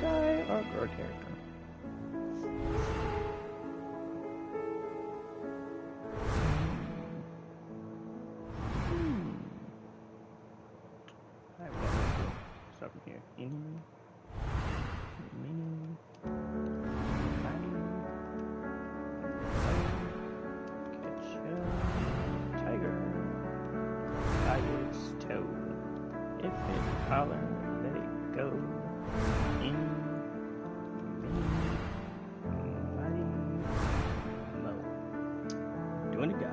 guy or girl character? Alright, we got start from here. In, mini, tiny, catch a tiger, tiger's toe. If it holler, let it go. In, mini, mighty, mo. Doing it, guy.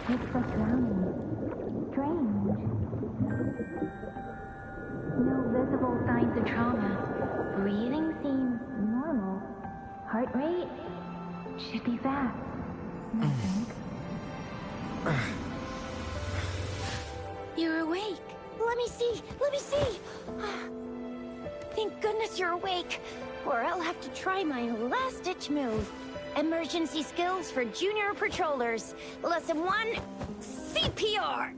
It's so drowning. Strange. No visible signs of trauma. Breathing seems normal. Heart rate should be fast, I think. You're awake. Let me see. Let me see. Thank goodness you're awake. Or I'll have to try my last-ditch move. Emergency skills for junior patrollers. Lesson 1, CPR.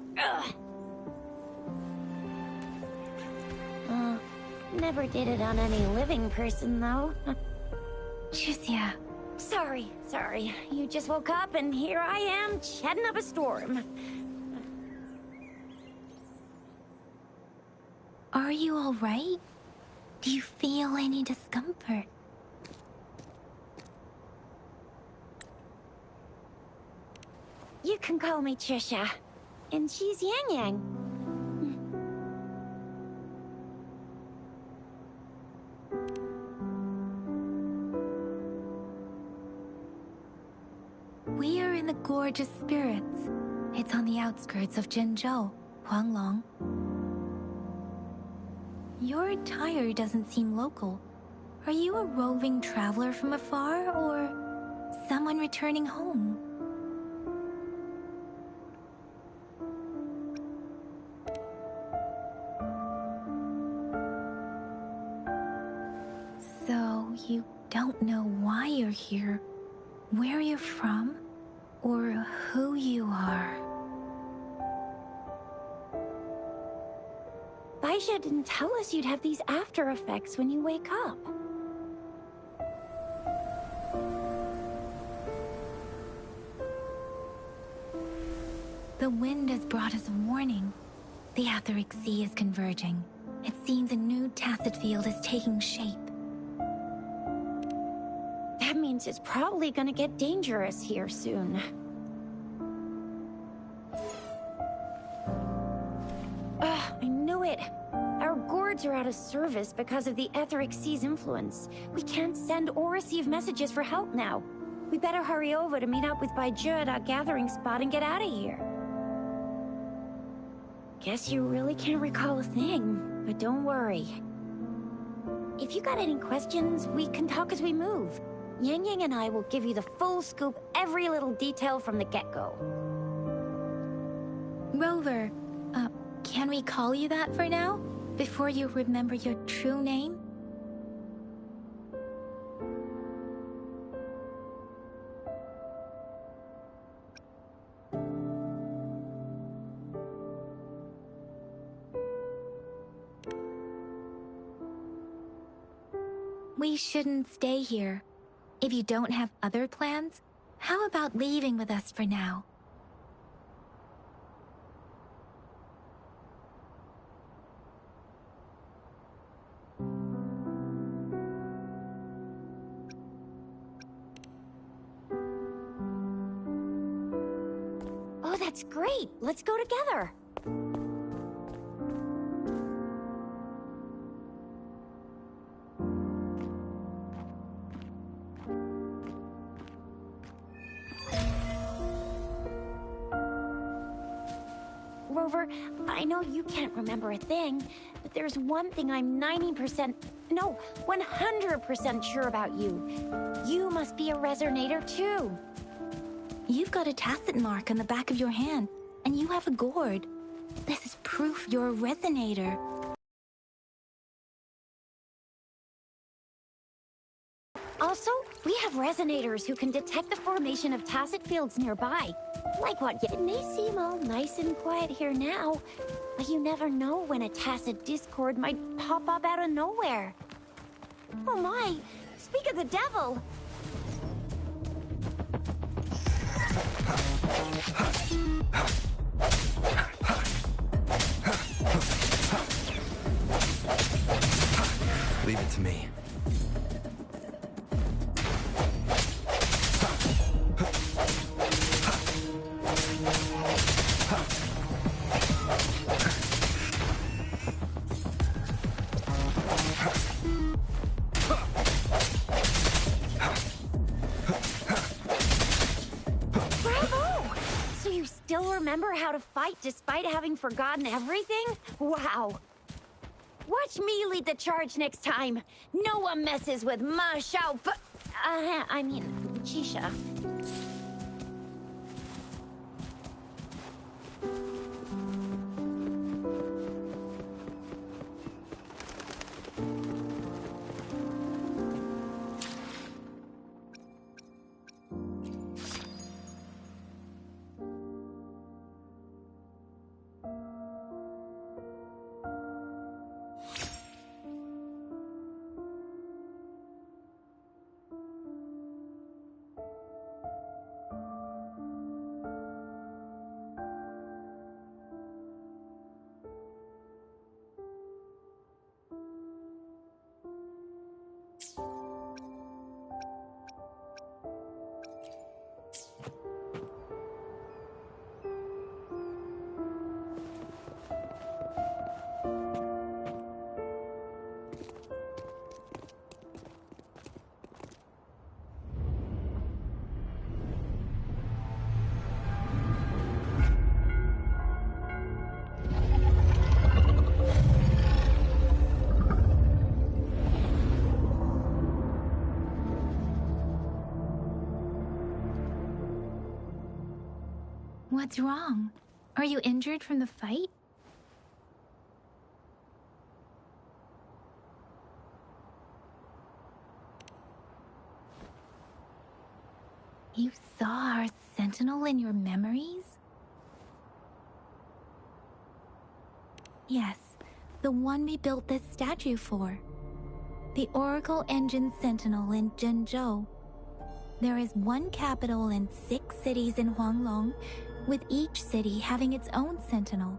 Never did it on any living person, though. Jusia. Sorry. You just woke up, and here I am, chatting up a storm. Are you all right? Do you feel any discomfort? You can call me Trisha. And she's Yang Yang. We are in the Gorge of Spirits. It's on the outskirts of Jinzhou, Huanglong. Your attire doesn't seem local. Are you a roving traveler from afar, or someone returning home? So, you don't know why you're here, where you're from, or who you are. Baisha didn't tell us you'd have these after effects when you wake up. The wind has brought us a warning. The Etheric Sea is converging, It seems a new tacit field is taking shape. That means it's probably gonna get dangerous here soon. Ugh, I knew it. Our gourds are out of service because of the etheric sea's influence. We can't send or receive messages for help now. We better hurry over to meet up with Baiju at our gathering spot and get out of here. Guess you really can't recall a thing, but don't worry. If you got any questions, we can talk as we move. Yang Yang and I will give you the full scoop, every little detail from the get-go. Rover, can we call you that for now? Before you remember your true name? We shouldn't stay here. If you don't have other plans, how about leaving with us for now? Oh, that's great. Let's go together. Rover, I know you can't remember a thing, but there's one thing I'm 100% sure about you. You must be a resonator too. You've got a tacit mark on the back of your hand, and you have a gourd. This is proof you're a resonator. Also, we have resonators who can detect the formation of tacit fields nearby. Like what? It may seem all nice and quiet here now, but you never know when a tacit discord might pop up out of nowhere. Oh my! Speak of the devil! Leave it to me. Remember how to fight despite having forgotten everything? Wow. Watch me lead the charge next time. No one messes with Ma Xiao Chisha. What's wrong? Are you injured from the fight? You saw our sentinel in your memories? Yes, the one we built this statue for. The Oracle Engine Sentinel in Zhenzhou. There is one capital and 6 cities in Huanglong, with each city having its own sentinel.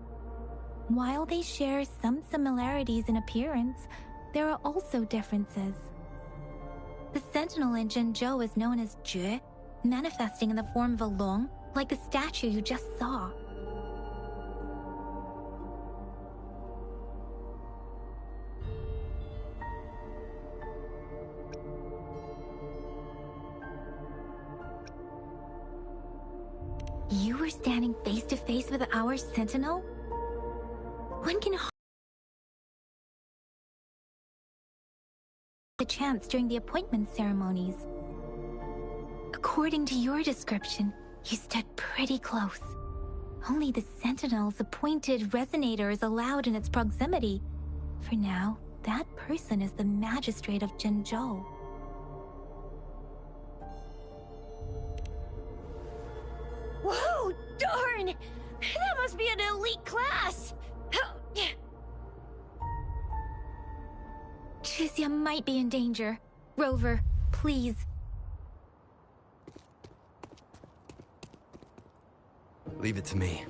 While they share some similarities in appearance, there are also differences. The sentinel in Jinzhou is known as Jue, manifesting in the form of a long, like the statue you just saw. You were standing face to face with our sentinel? One can the chance during the appointment ceremonies. According to your description, you stood pretty close. Only the sentinel's appointed resonator is allowed in its proximity. For now, that person is the magistrate of Jinzhou. Whoa, darn! That must be an elite class! Chixia might be in danger. Rover, please. Leave it to me.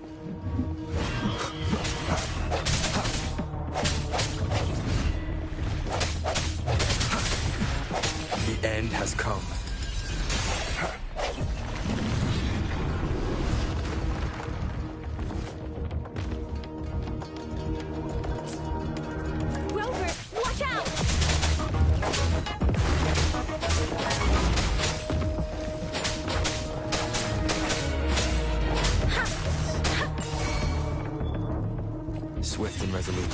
The end has come. Rover, watch out! Swift and resolute.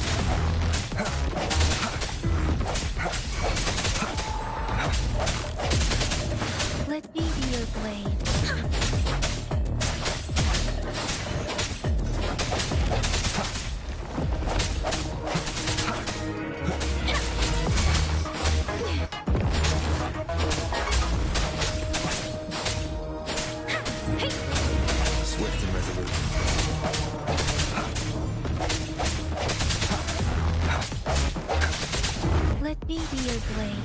Let me be your blade. Swift and resolute. Let me be your blade.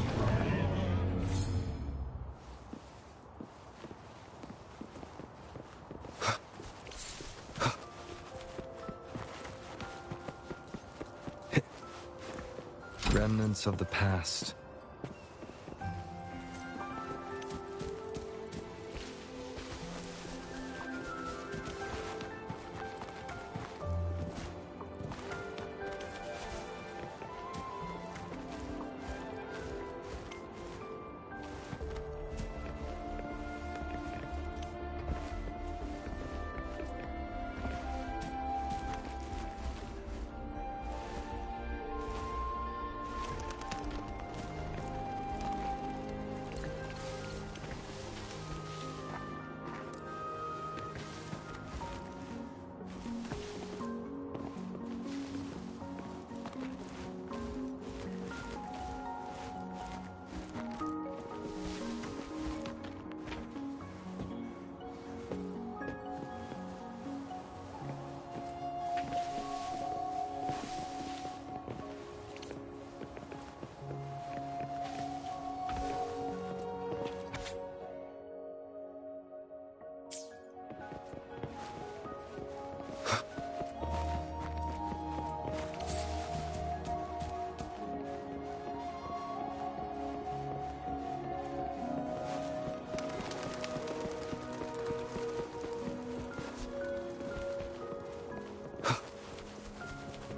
Remnants of the past.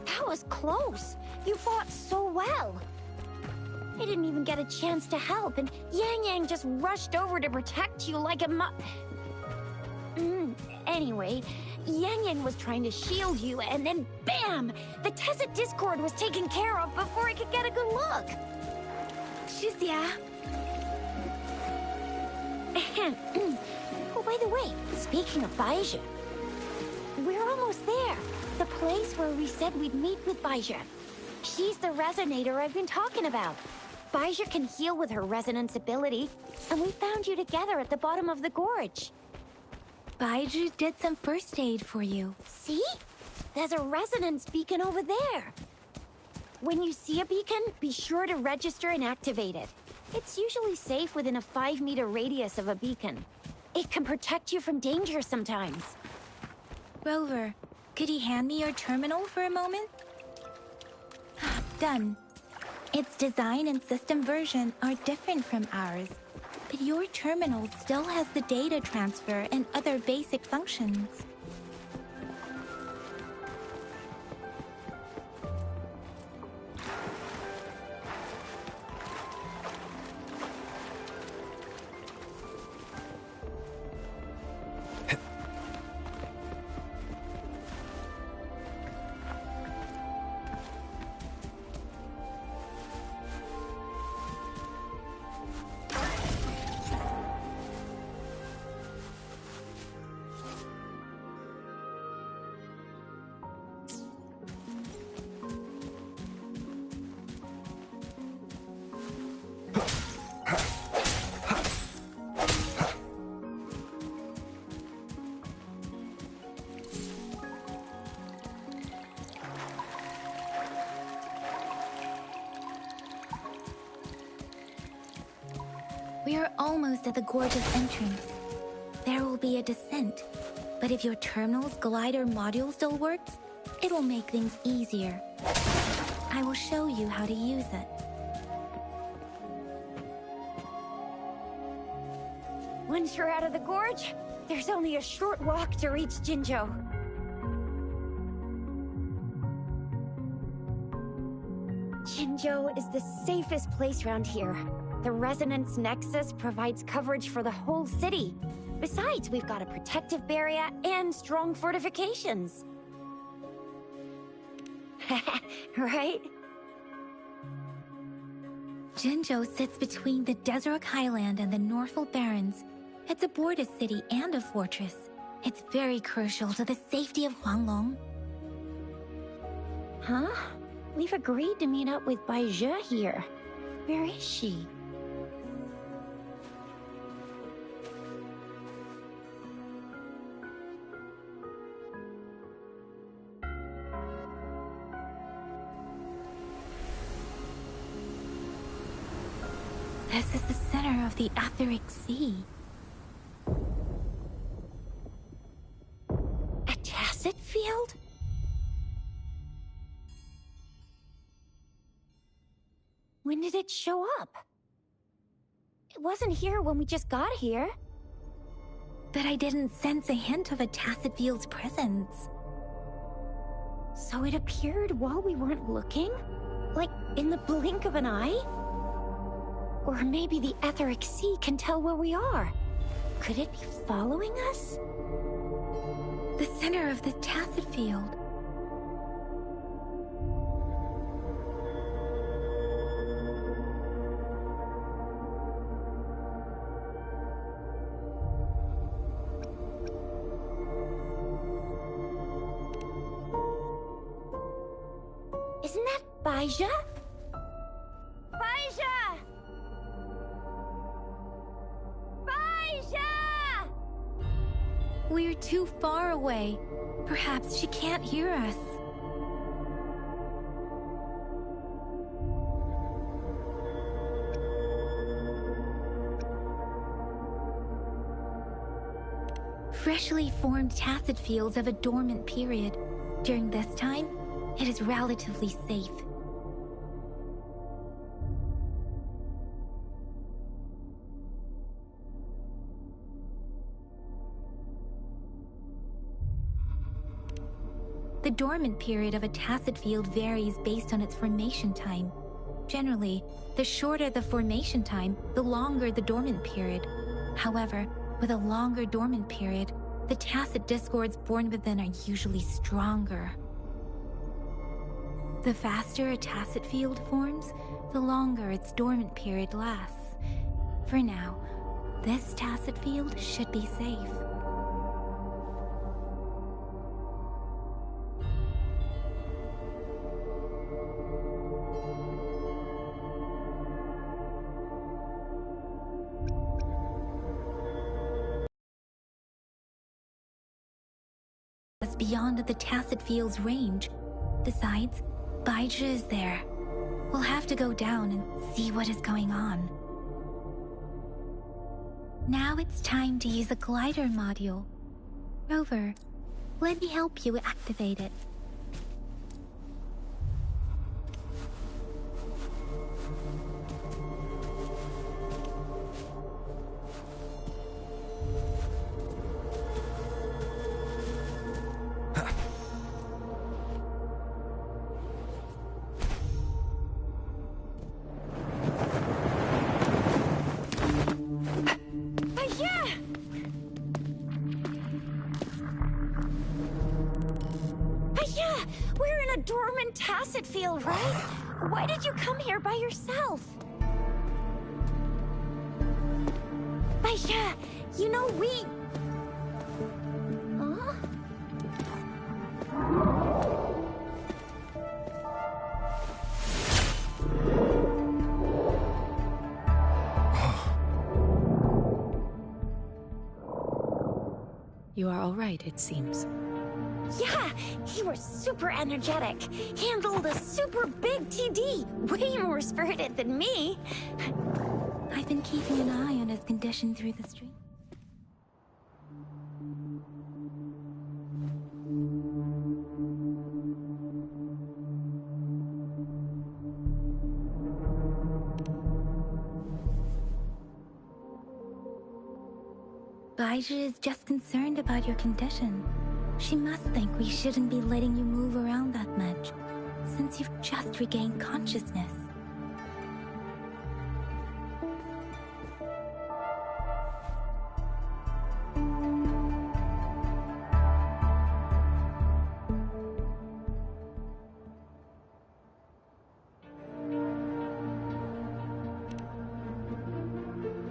That was close. You fought so well. I didn't even get a chance to help, and Yang Yang just rushed over to protect you like a Anyway, Yang Yang was trying to shield you, and then BAM! The Tezit Discord was taken care of before I could get a good look. Chixia. Oh, by the way, speaking of Baizhi, we're almost there. The place where we said we'd meet with Baizhi. She's the resonator I've been talking about. Baizhi can heal with her resonance ability, and we found you together at the bottom of the gorge. Baizhi did some first aid for you. See? There's a resonance beacon over there. When you see a beacon, be sure to register and activate it. It's usually safe within a 5-meter radius of a beacon. It can protect you from danger sometimes. Rover, Could you hand me your terminal for a moment? Done. Its design and system version are different from ours, but your terminal still has the data transfer and other basic functions. We are almost at the gorge's entrance. There will be a descent, but if your terminal's glider module still works, it will make things easier. I will show you how to use it. Once you're out of the gorge, there's only a short walk to reach Jinzhou. Jinzhou is the safest place around here. The Resonance Nexus provides coverage for the whole city. Besides, we've got a protective barrier and strong fortifications. Right? Jinzhou sits between the Desert Highland and the Norfolk Barrens. It's a border city and a fortress. It's very crucial to the safety of Huanglong. Huh? We've agreed to meet up with Bai Zhe here. Where is she? This is the center of the Etheric Sea. A tacit field? When did it show up? It wasn't here when we just got here. But I didn't sense a hint of a tacit field's presence. So it appeared while we weren't looking? Like, in the blink of an eye? Or maybe the Etheric Sea can tell where we are. Could it be following us? The center of the tacit field. Isn't that Bai Zhe? Bai Zhe! Bai Zhe! We're too far away. Perhaps she can't hear us. Freshly formed tacit fields have a dormant period. During this time, it is relatively safe. The dormant period of a tacit field varies based on its formation time. Generally, the shorter the formation time, the longer the dormant period. However, with a longer dormant period, the tacit discords born within are usually stronger. The faster a tacit field forms, the longer its dormant period lasts. For now, this tacit field should be safe. Beyond the tacit field's range. Besides, Bai Zhe is there. We'll have to go down and see what is going on. Now it's time to use a glider module. Rover, Let me help you activate it. Dormant tacit field, right? Why did you come here by yourself? Baisha, you know we... Huh? You are all right, it seems. Yeah, you were super energetic. Handled a super big TD. Way more spirited than me. I've been keeping an eye on his condition through the stream. Baija is just concerned about your condition. She must think we shouldn't be letting you move around that much, since you've just regained consciousness.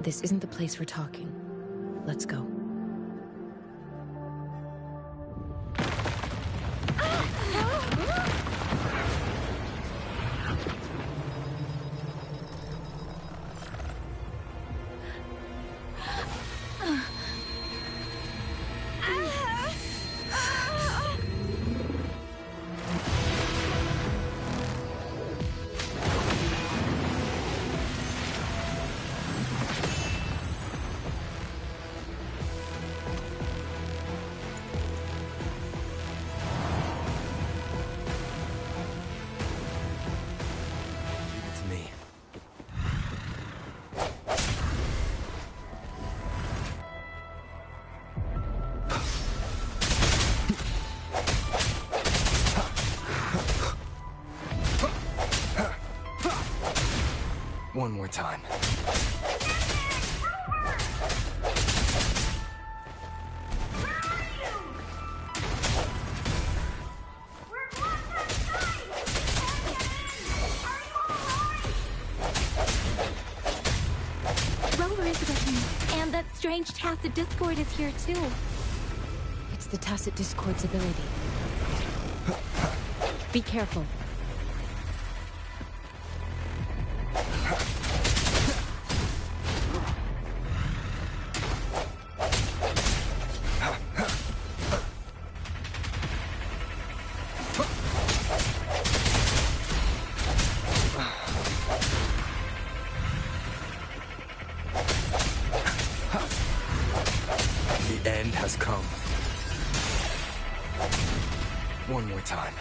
This isn't the place for talking. Let's go. One more time. Rover is with me, and that strange tacit discord is here too. It's the tacit discord's ability. Be careful. The end has come. One more time.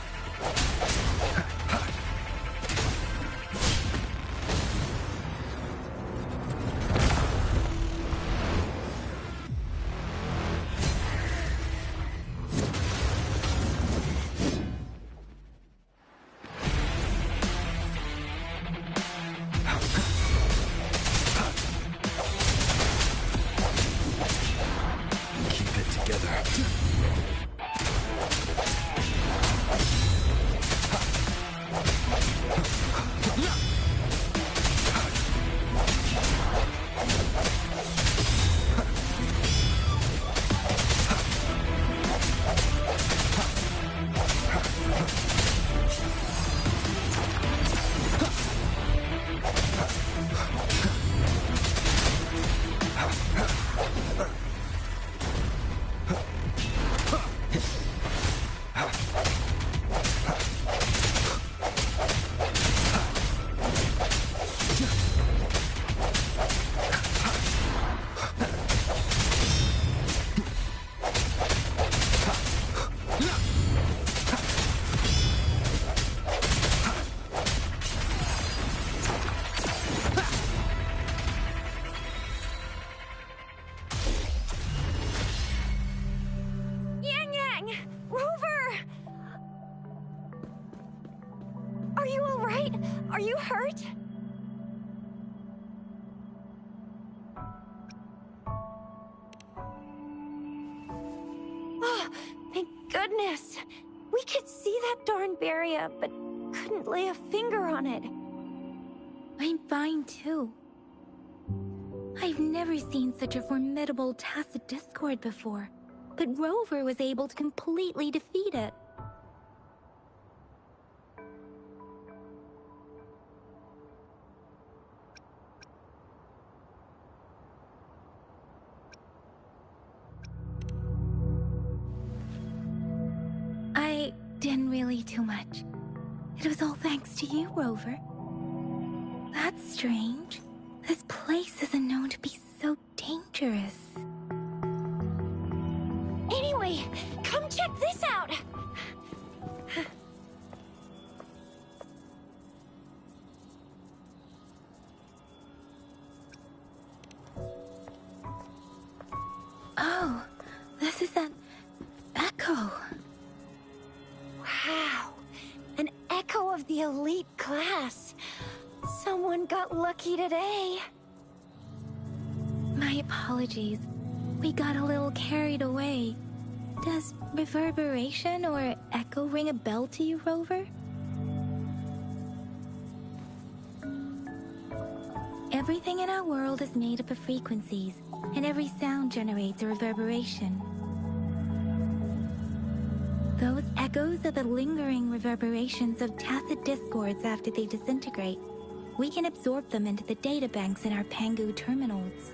Keep it together. Are you all right? Are you hurt? Oh, thank goodness. We could see that darn barrier, but couldn't lay a finger on it. I'm fine too. I've never seen such a formidable tacit discord before, but Rover was able to completely defeat it. I didn't really do much. It was all thanks to you, Rover. That's strange. This place isn't known to be so dangerous. Anyway, come check this out! Oh, this is an echo. Wow, an echo of the elite class. Someone got lucky today. My apologies. We got a little carried away. Does reverberation or echo ring a bell to you, Rover? Everything in our world is made up of frequencies, and every sound generates a reverberation. Those echoes are the lingering reverberations of tacit discords after they disintegrate. We can absorb them into the databanks in our Pangu terminals.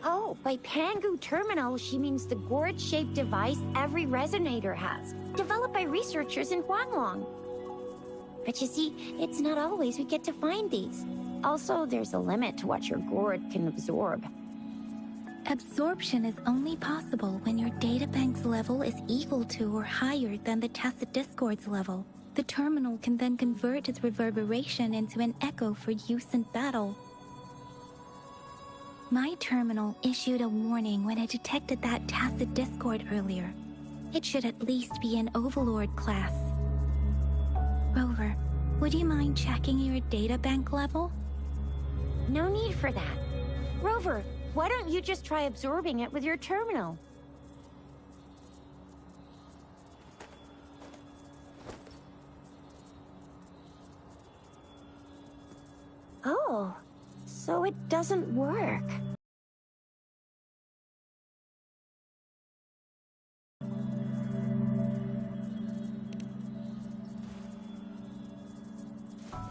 Oh, by Pangu Terminal, she means the gourd-shaped device every resonator has, developed by researchers in Huanglong. But you see, it's not always we get to find these. Also, there's a limit to what your gourd can absorb. Absorption is only possible when your databank's level is equal to or higher than the tacit discord's level. The terminal can then convert its reverberation into an echo for use in battle. My terminal issued a warning when it detected that tacit discord earlier. It should at least be an Overlord class. Rover, would you mind checking your databank level? No need for that. Rover, why don't you just try absorbing it with your terminal? Oh, so it doesn't work.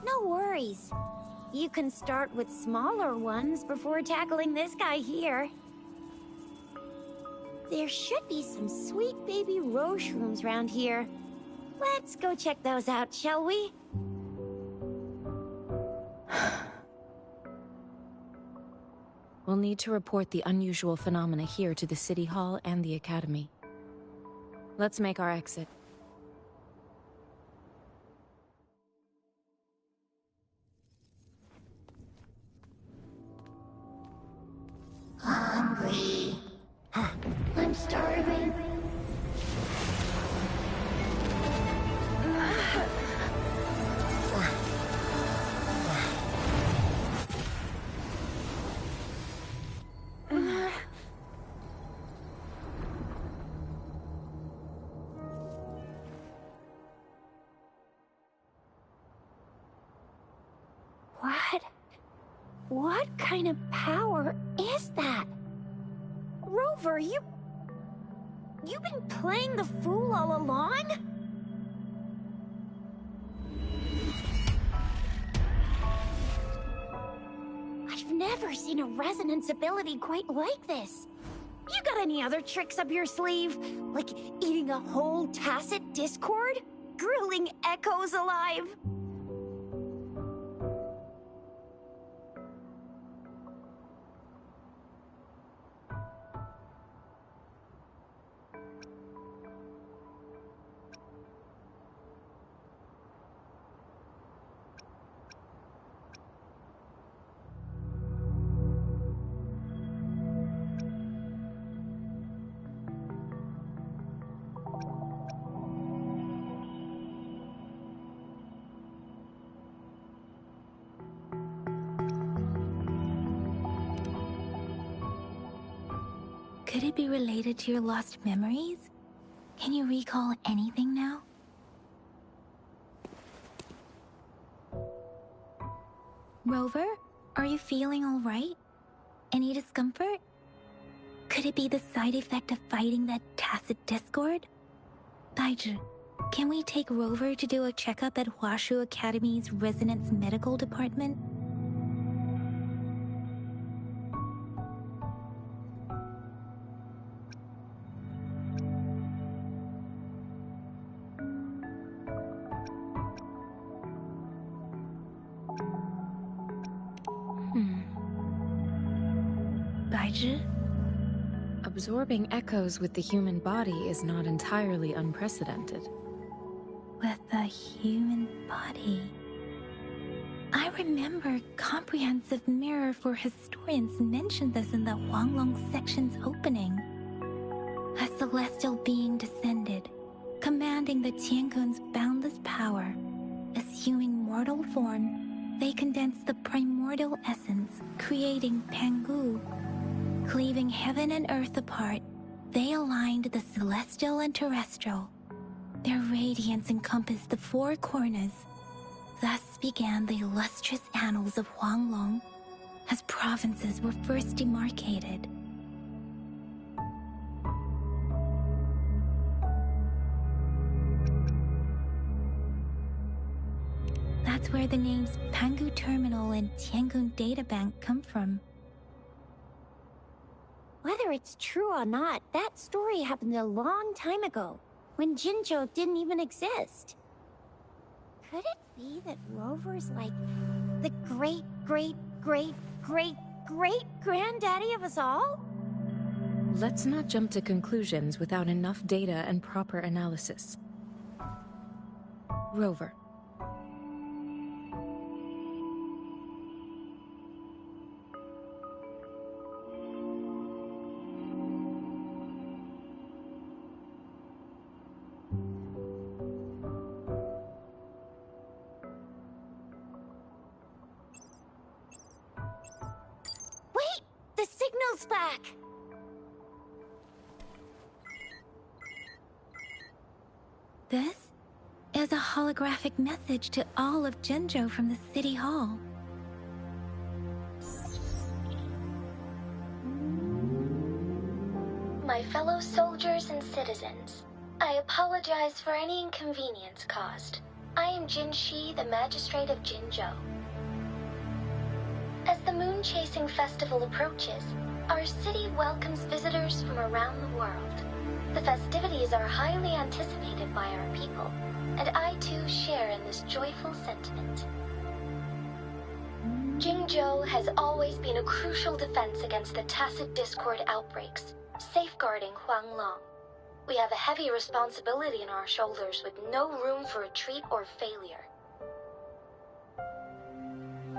No worries. You can start with smaller ones before tackling this guy here. There should be some sweet baby rose shrooms around here. Let's go check those out, shall we? We'll need to report the unusual phenomena here to the City Hall and the Academy. Let's make our exit. Hungry. I'm starving. What kind of power is that? Rover, you've been playing the fool all along? I've never seen a resonance ability quite like this. You got any other tricks up your sleeve? Like eating a whole tacit discord? Grilling echoes alive? Could it be related to your lost memories? Can you recall anything now? Rover, are you feeling all right? Any discomfort? Could it be the side effect of fighting that tacit discord? Baizhi, can we take Rover to do a checkup at Huashu Academy's Resonance Medical Department? Baizhi? Absorbing echoes with the human body is not entirely unprecedented. With the human body. I remember Comprehensive Mirror for Historians mentioned this in the Huanglong section's opening. A celestial being descended, commanding the Tiankun's boundless power. Assuming mortal form, they condensed the primordial essence, creating Pangu. Cleaving heaven and earth apart, they aligned the celestial and terrestrial. Their radiance encompassed the four corners. Thus began the illustrious annals of Huanglong, as provinces were first demarcated. That's where the names Pangu Terminal and Tiangun Databank come from. Whether it's true or not, that story happened a long time ago, when Jinzhou didn't even exist. Could it be that Rover's like the great-great-great-great-great-granddaddy of us all? Let's not jump to conclusions without enough data and proper analysis. Rover. Wait! The signal's back! This is a holographic message to all of Jinzhou from the City Hall. My fellow soldiers and citizens, I apologize for any inconvenience caused. I am Jin Shi, the Magistrate of Jinzhou. As the Moon-Chasing Festival approaches, our city welcomes visitors from around the world. The festivities are highly anticipated by our people, and I too share in this joyful sentiment. Jinzhou has always been a crucial defense against the tacit discord outbreaks, safeguarding Huanglong. We have a heavy responsibility on our shoulders with no room for retreat or failure.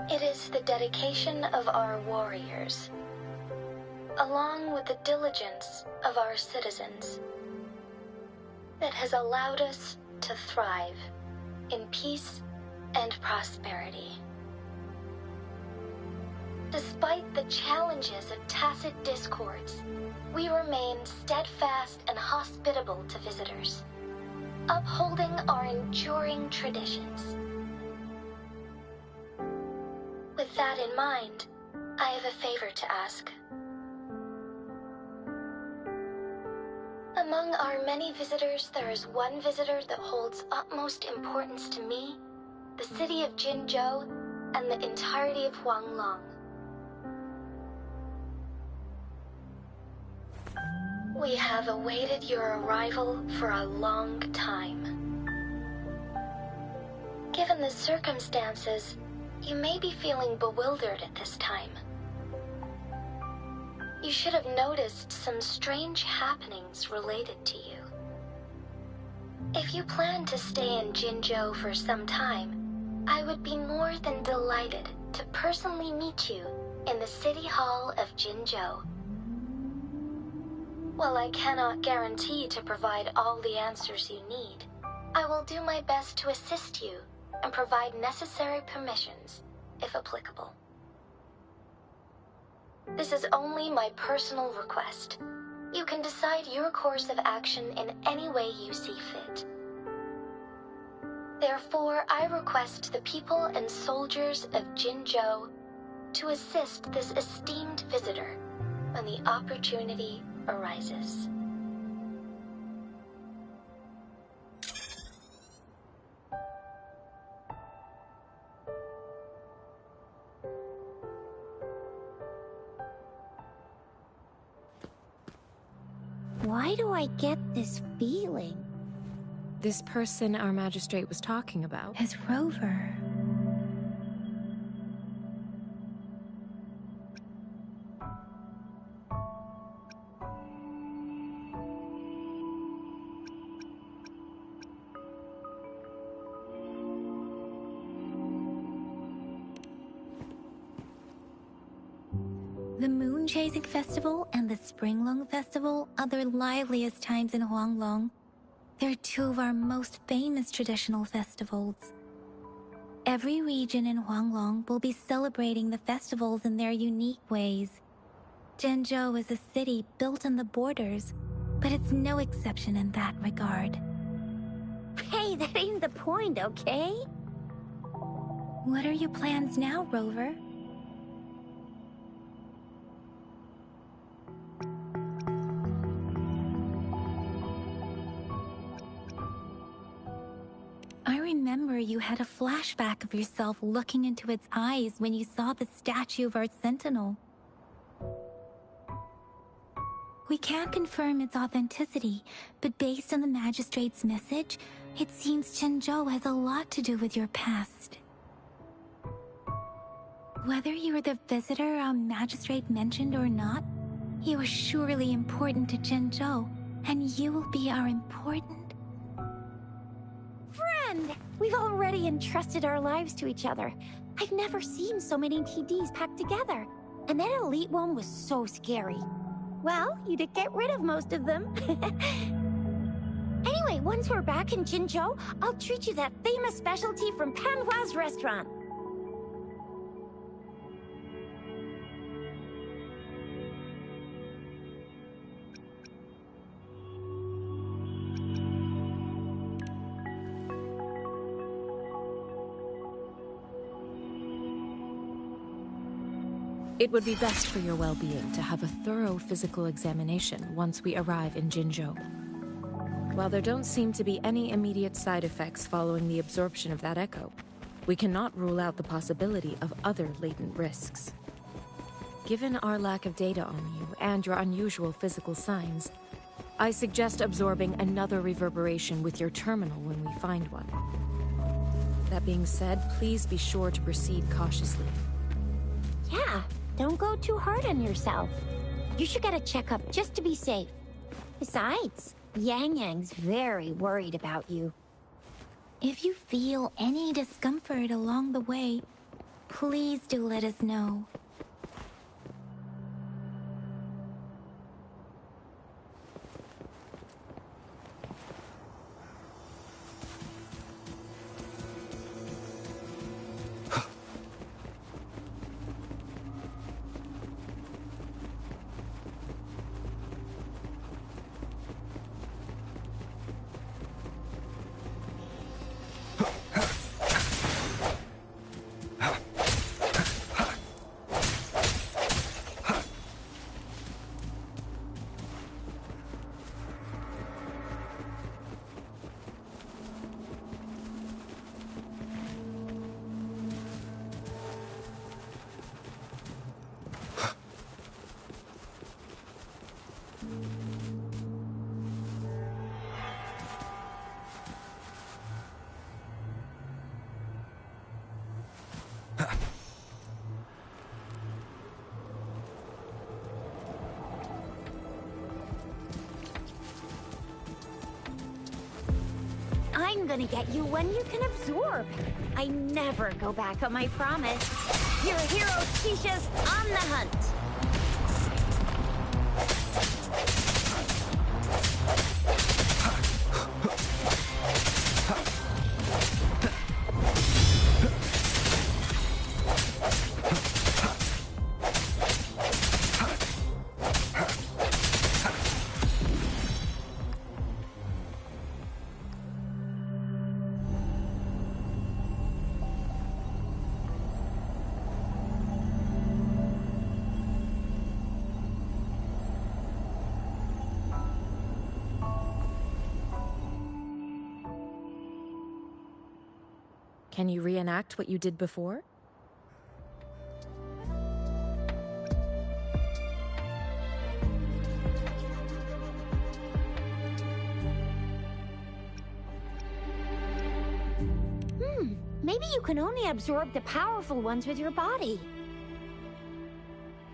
It is the dedication of our warriors, along with the diligence of our citizens, that has allowed us to thrive in peace and prosperity. Despite the challenges of tacit discords, we remain steadfast and hospitable to visitors, upholding our enduring traditions. With that in mind, I have a favor to ask. Among our many visitors, there is one visitor that holds utmost importance to me, the city of Jinzhou, and the entirety of Huanglong. We have awaited your arrival for a long time. Given the circumstances, you may be feeling bewildered at this time. You should have noticed some strange happenings related to you. If you plan to stay in Jinzhou for some time, I would be more than delighted to personally meet you in the City Hall of Jinzhou. While I cannot guarantee to provide all the answers you need, I will do my best to assist you and provide necessary permissions, if applicable. This is only my personal request. You can decide your course of action in any way you see fit. Therefore, I request the people and soldiers of Jinzhou to assist this esteemed visitor when the opportunity arises. Why do I get this feeling? This person our magistrate was talking about. His rover. The Moon Chasing Festival and the Springlong Festival are the liveliest times in Huanglong. They're two of our most famous traditional festivals. Every region in Huanglong will be celebrating the festivals in their unique ways. Jinzhou is a city built on the borders, but it's no exception in that regard. Hey, that ain't the point, okay? What are your plans now, Rover? I remember you had a flashback of yourself looking into its eyes when you saw the statue of our sentinel. We can't confirm its authenticity, but based on the magistrate's message, it seems Jinzhou has a lot to do with your past. Whether you are the visitor our magistrate mentioned or not, you are surely important to Jinzhou, and you will be our important... Friend! We've already entrusted our lives to each other. I've never seen so many TDs packed together. And that elite one was so scary. Well, you did get rid of most of them. Anyway, once we're back in Jinzhou, I'll treat you that famous specialty from Panhua's restaurant. It would be best for your well-being to have a thorough physical examination once we arrive in Jinzhou. While there don't seem to be any immediate side effects following the absorption of that echo, we cannot rule out the possibility of other latent risks. Given our lack of data on you and your unusual physical signs, I suggest absorbing another reverberation with your terminal when we find one. That being said, please be sure to proceed cautiously. Yeah, don't go too hard on yourself. You should get a checkup just to be safe. Besides, Yang Yang's very worried about you. If you feel any discomfort along the way, please do let us know. I'm gonna get you one you can absorb. I never go back on my promise. Your hero Tisha's on the hunt. Can you reenact what you did before? Maybe you can only absorb the powerful ones with your body.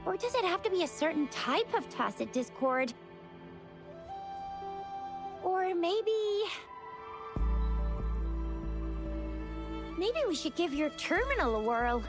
Or does it have to be a certain type of tacit discord? Or maybe we should give your terminal a whirl.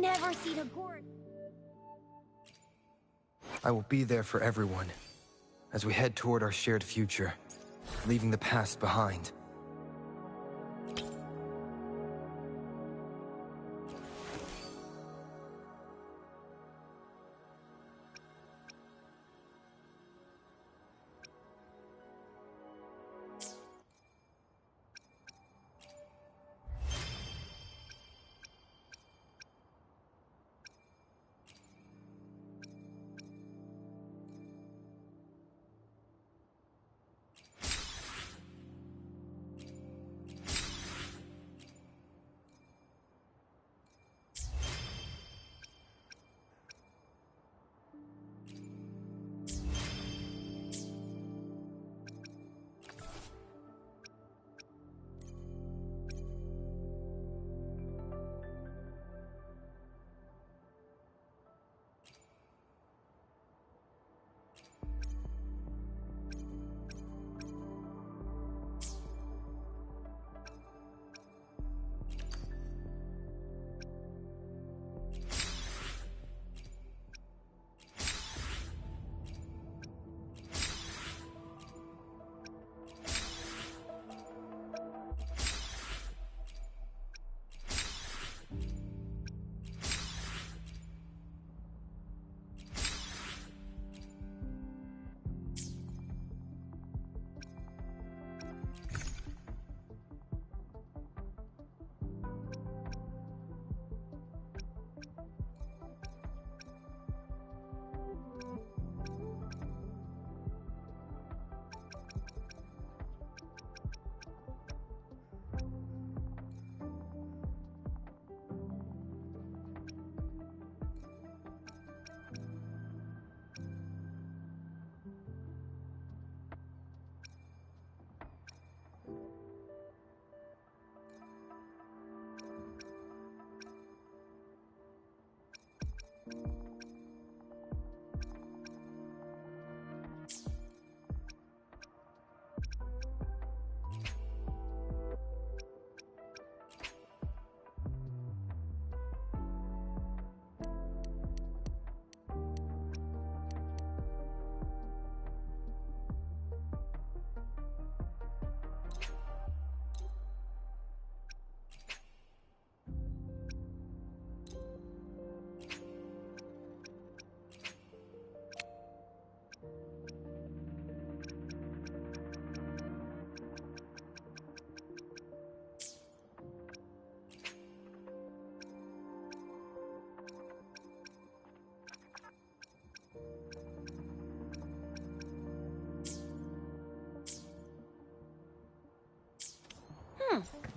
Never seen a gourd. I will be there for everyone as we head toward our shared future, leaving the past behind.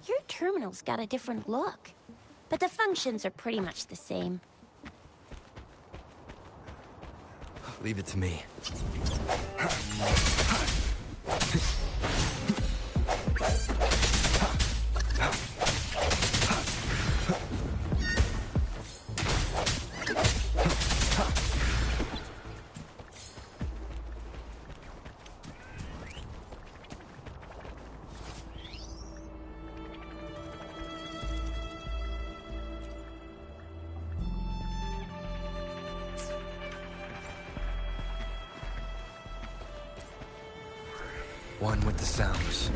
Your terminal's got a different look, but the functions are pretty much the same. Leave it to me. One with the sounds.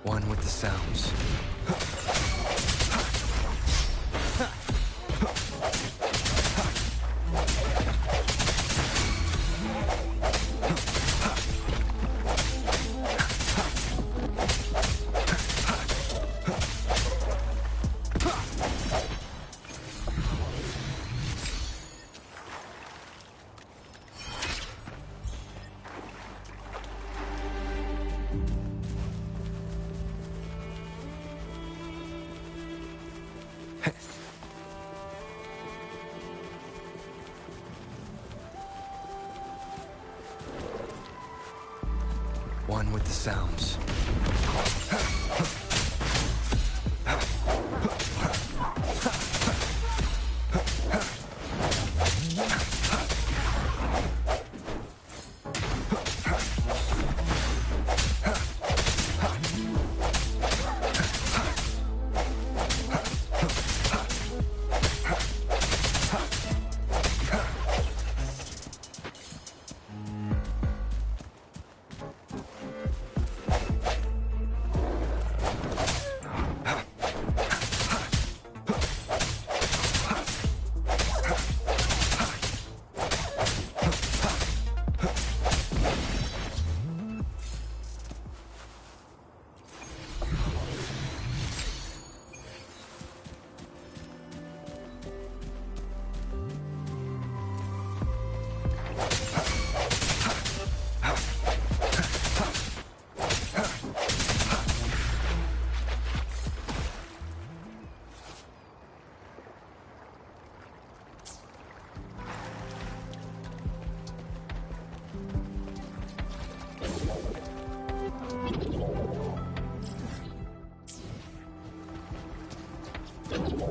One with the sounds. One with the sounds.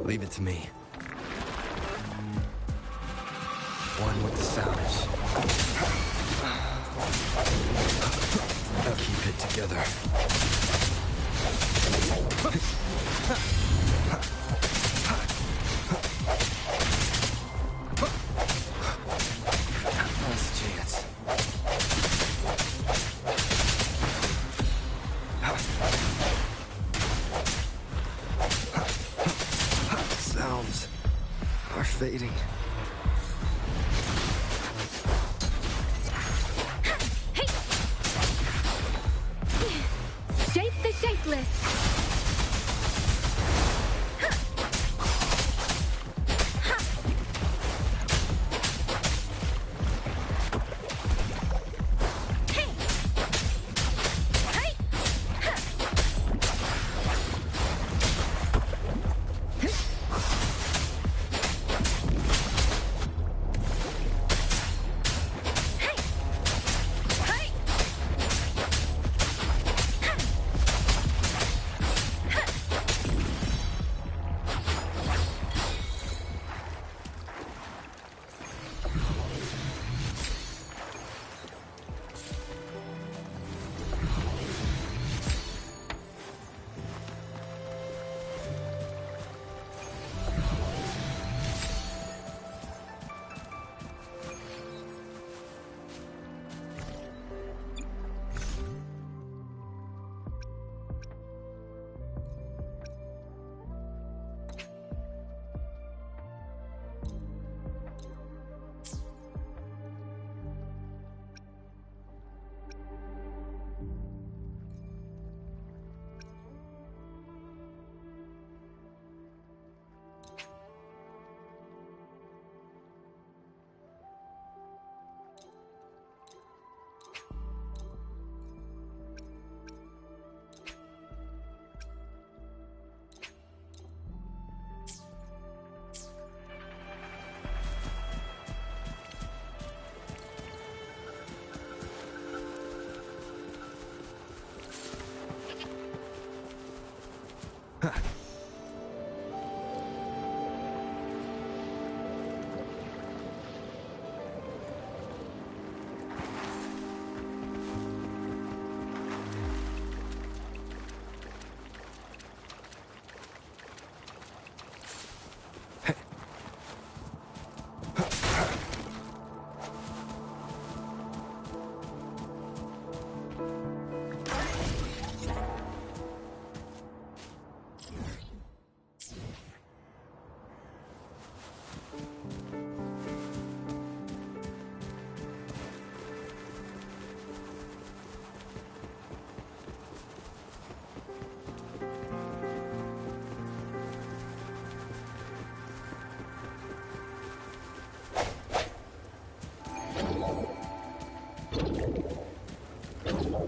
Leave it to me. One with the sounds. I'll keep it together. Last chance. Sounds are fading. Shape the shapeless.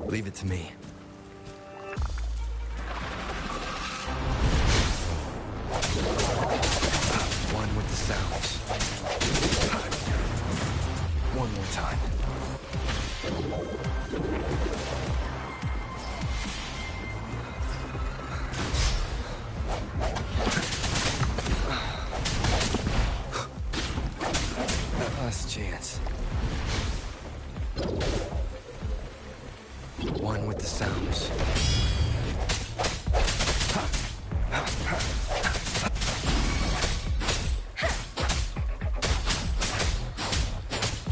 Leave it to me. One with the sounds. One more time. Last chance. One with the sounds.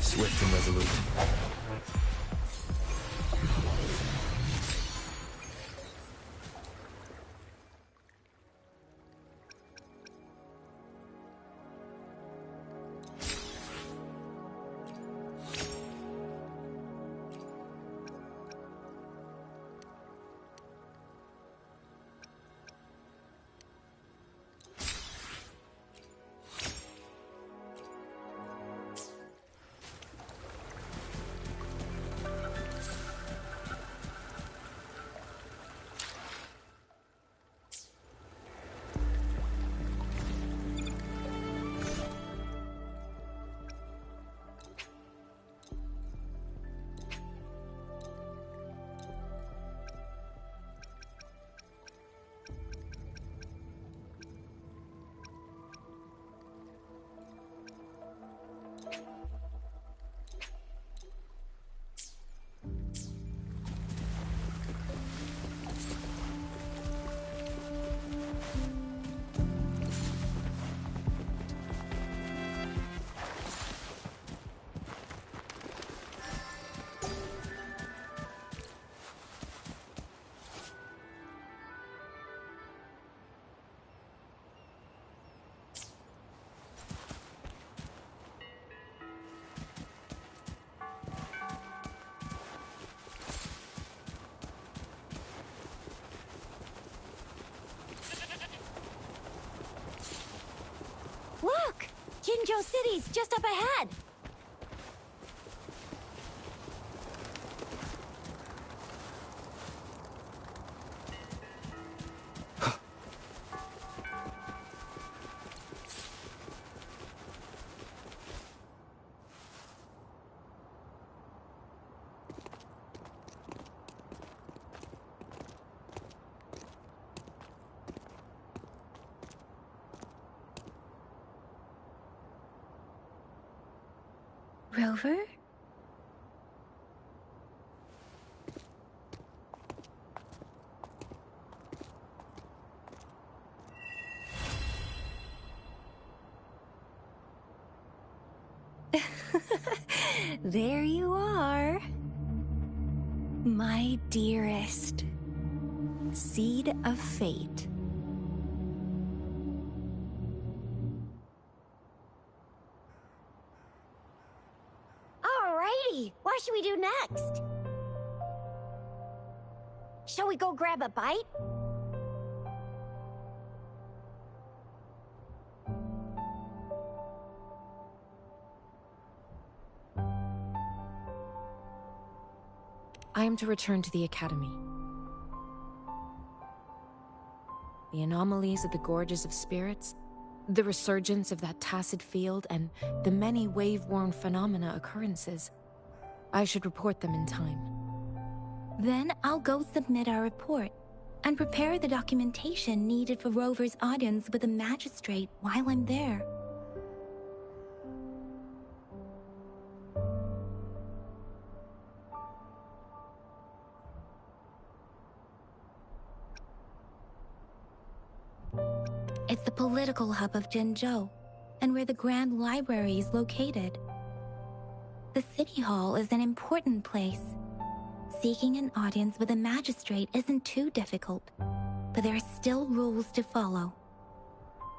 Swift and resolute. Look! Jinzhou City's just up ahead! Rover? There you are. My dearest. Seed of fate. Alrighty, what should we do next? Shall we go grab a bite? I am to return to the Academy. The anomalies of the Gorges of Spirits, the resurgence of that tacit field, and the many wave-worn phenomena occurrences. I should report them in time. Then I'll go submit our report. and prepare the documentation needed for Rover's audience with the magistrate while I'm there. It's the political hub of Jinzhou, and where the Grand Library is located. The City Hall is an important place. Seeking an audience with a magistrate isn't too difficult, but there are still rules to follow.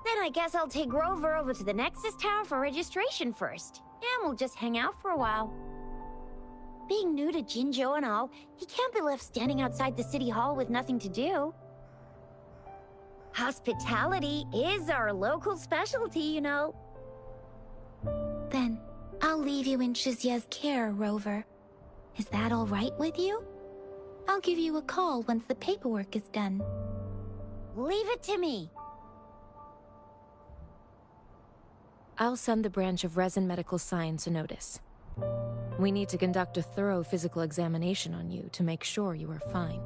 Then I guess I'll take Rover over to the Nexus Tower for registration first, and we'll just hang out for a while. Being new to Jinzhou and all, he can't be left standing outside the City Hall with nothing to do. Hospitality is our local specialty, you know. Then, I'll leave you in Shizia's care, Rover. Is that all right with you? I'll give you a call once the paperwork is done. Leave it to me. I'll send the branch of Resin Medical Science a notice. We need to conduct a thorough physical examination on you to make sure you are fine.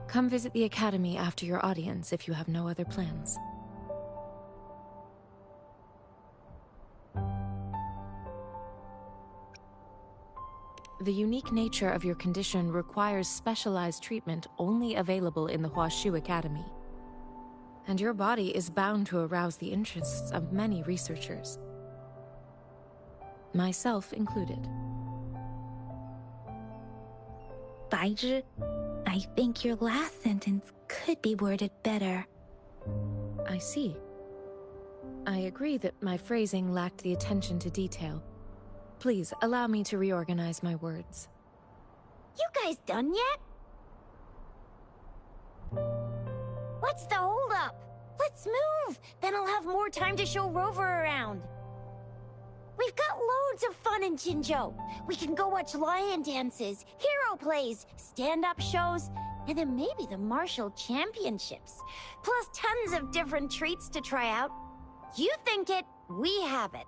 Come visit the Academy after your audience if you have no other plans. The unique nature of your condition requires specialized treatment only available in the Huashu Academy. And your body is bound to arouse the interests of many researchers. Myself included. Baizhi, I think your last sentence could be worded better. I see. I agree that my phrasing lacked the attention to detail. Please, allow me to reorganize my words. You guys done yet? What's the holdup? Let's move! Then I'll have more time to show Rover around. We've got loads of fun in Jinzhou. We can go watch lion dances, hero plays, stand-up shows, and then maybe the martial championships. Plus tons of different treats to try out. You think it, we have it.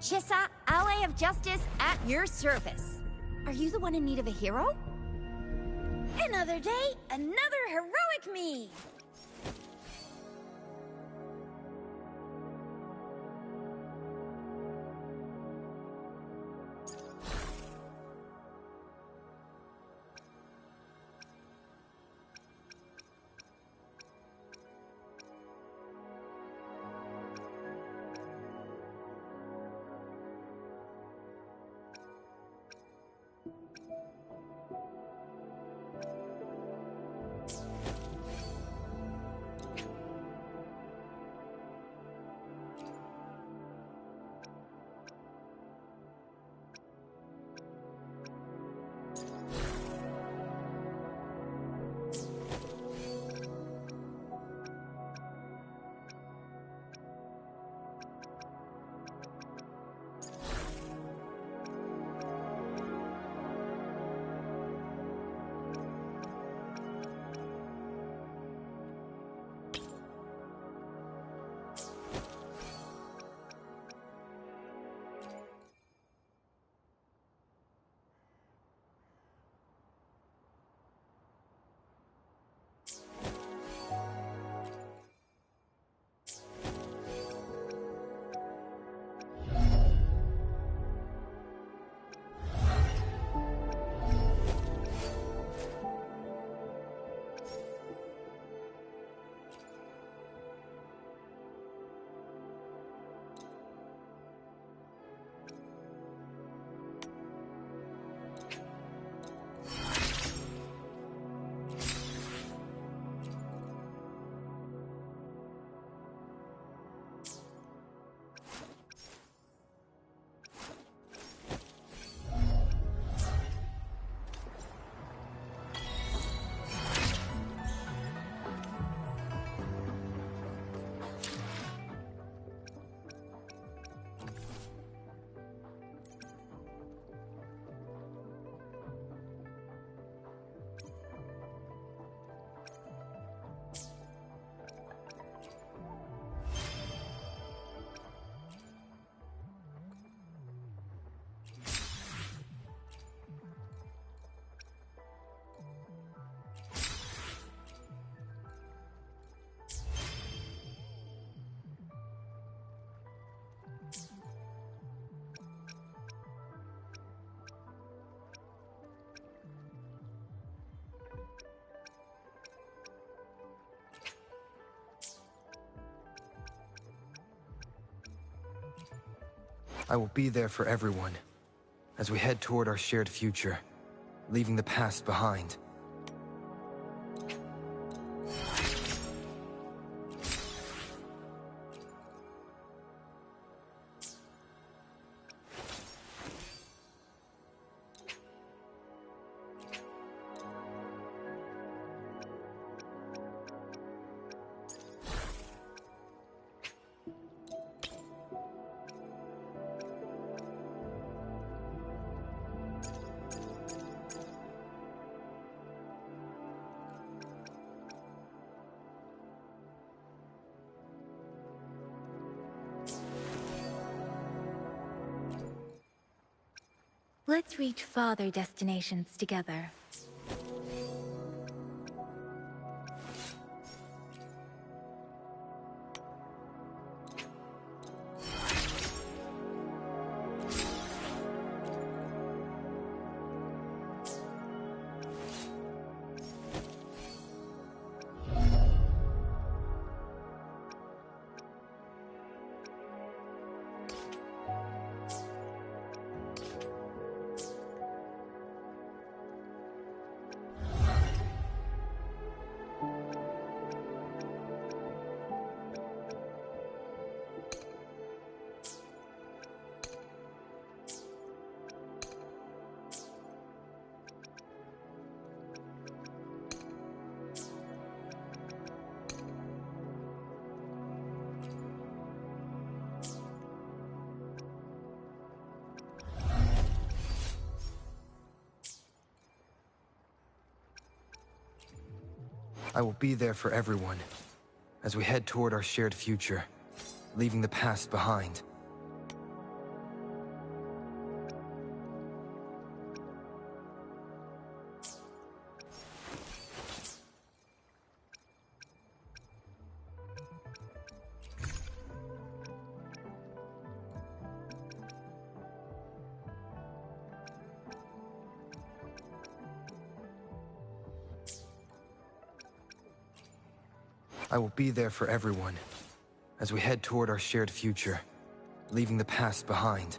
Chissa, ally of justice, at your service. Are you the one in need of a hero? Another day, another heroic me! I will be there for everyone as we head toward our shared future, leaving the past behind. Let's reach farther destinations together. I will be there for everyone as we head toward our shared future, leaving the past behind. I will be there for everyone as we head toward our shared future, leaving the past behind.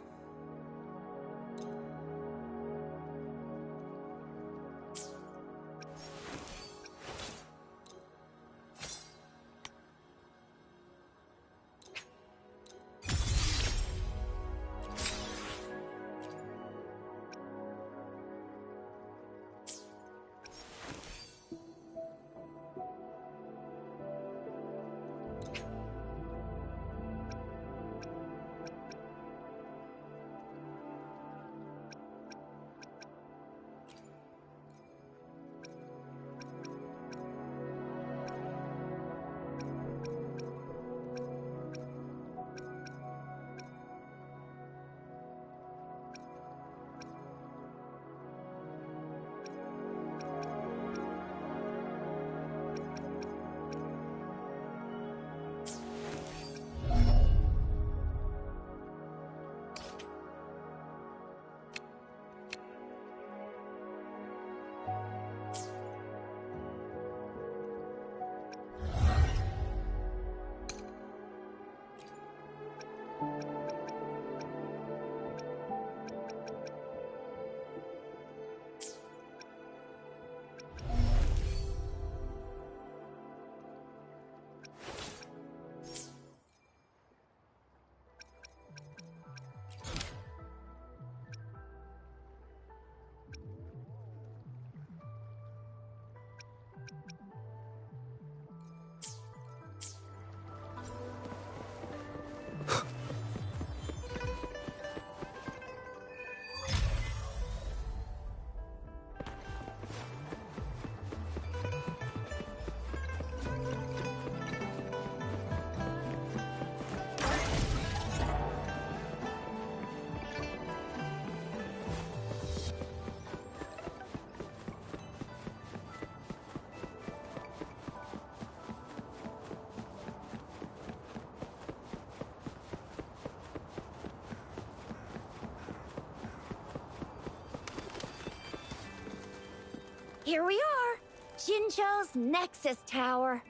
Here we are! Jinzhou's Nexus Tower.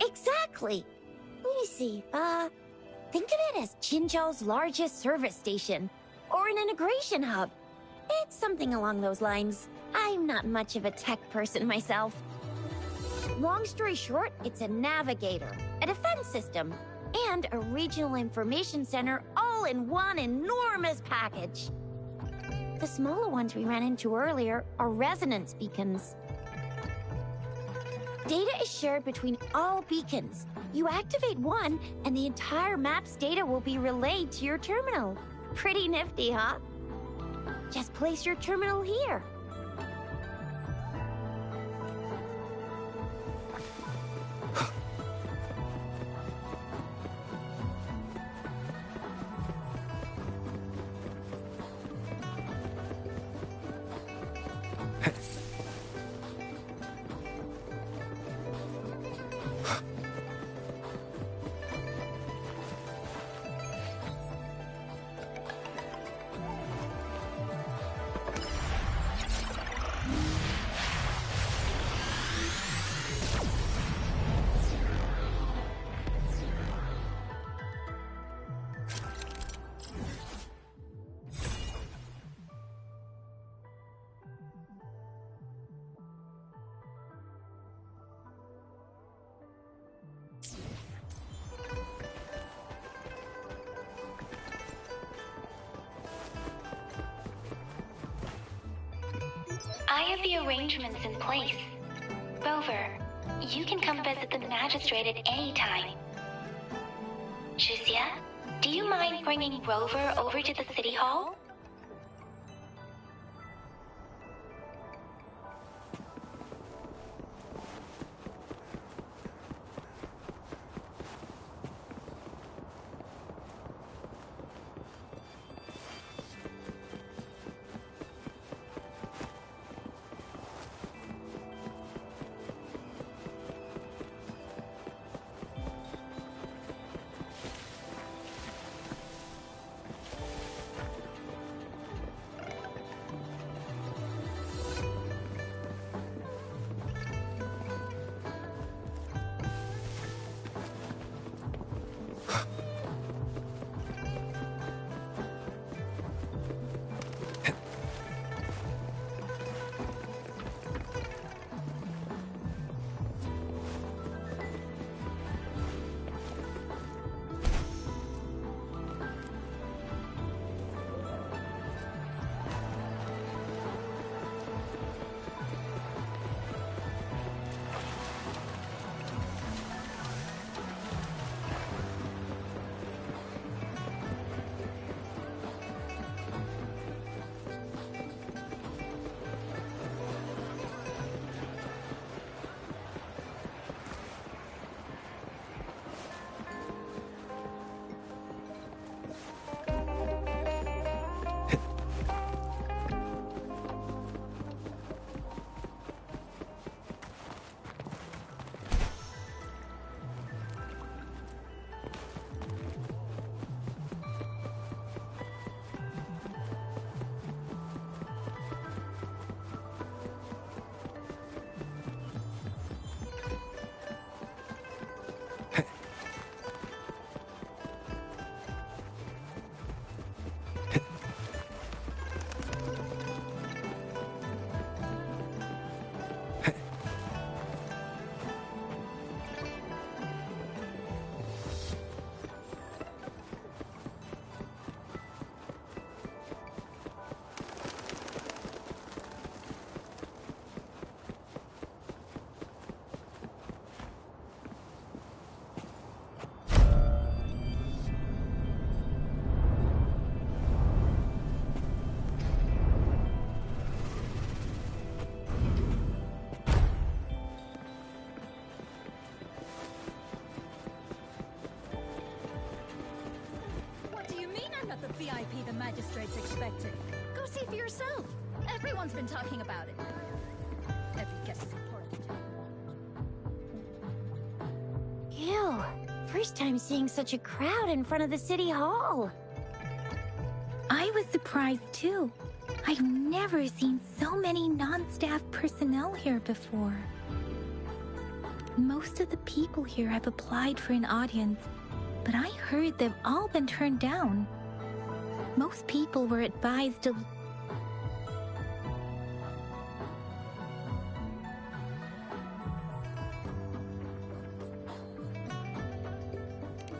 Exactly! Let me see, Think of it as Jinzhou's largest service station, or an integration hub. It's something along those lines. I'm not much of a tech person myself. Long story short, it's a navigator, a defense system, and a regional information center all in one enormous package. The smaller ones we ran into earlier are resonance beacons. Data is shared between all beacons. You activate one, and the entire map's data will be relayed to your terminal. Pretty nifty, huh? Just place your terminal here. I have the arrangements in place. Rover, you can come visit the magistrate at any time. Juzia, do you mind bringing Rover over to the city hall? The VIP the magistrate's expecting. Go see for yourself. Everyone's been talking about it. Every guest is important. Ew. First time seeing such a crowd in front of the city hall. I was surprised too. I've never seen so many non-staff personnel here before. Most of the people here have applied for an audience, but I heard they've all been turned down. Most people were advised to...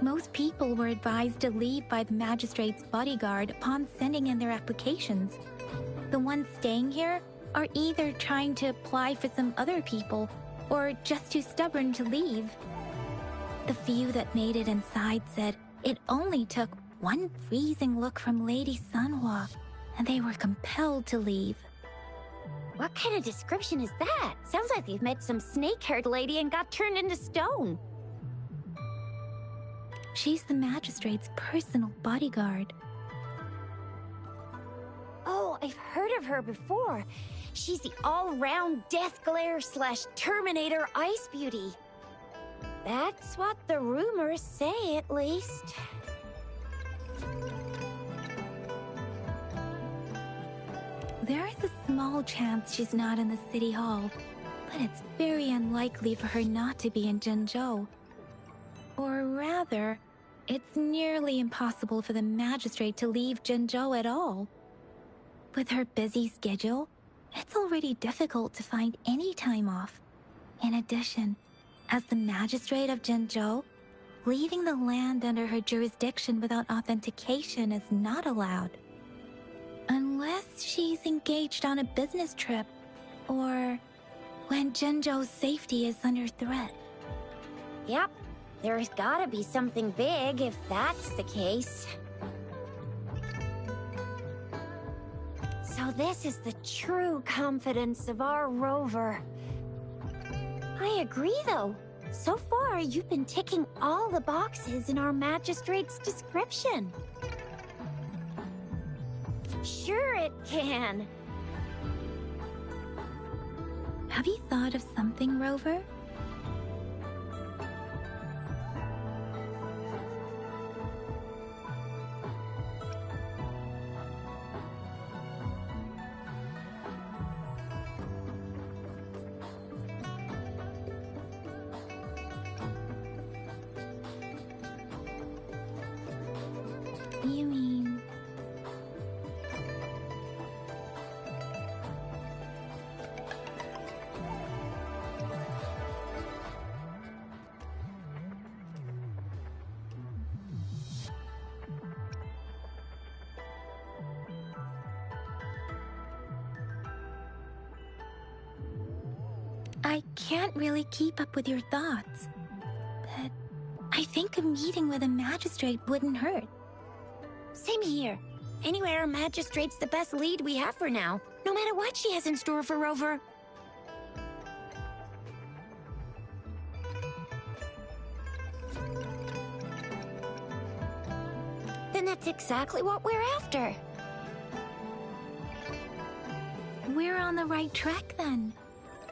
Most people were advised to leave by the magistrate's bodyguard upon sending in their applications. The ones staying here are either trying to apply for some other people or just too stubborn to leave. The few that made it inside said it only took one freezing look from Lady Sanhua, and they were compelled to leave. What kind of description is that? Sounds like they've met some snake-haired lady and got turned into stone. She's the magistrate's personal bodyguard. Oh, I've heard of her before. She's the all-round Death Glare / Terminator Ice Beauty. That's what the rumors say, at least. There is a small chance she's not in the city hall, but it's very unlikely for her not to be in Jinzhou. Or rather, it's nearly impossible for the magistrate to leave Jinzhou at all. With her busy schedule, it's already difficult to find any time off. In addition, as the magistrate of Jinzhou, leaving the land under her jurisdiction without authentication is not allowed. Unless she's engaged on a business trip, or when Jinzhou's safety is under threat. Yep, there's gotta be something big if that's the case. So this is the true confidence of our rover. I agree, though. So far, you've been ticking all the boxes in our magistrate's description. Sure it can. Have you thought of something, Rover? You mean... I can't really keep up with your thoughts, but I think a meeting with a magistrate wouldn't hurt. Same here. Anywhere a magistrate's the best lead we have for now, no matter what she has in store for Rover. Then that's exactly what we're after. We're on the right track then.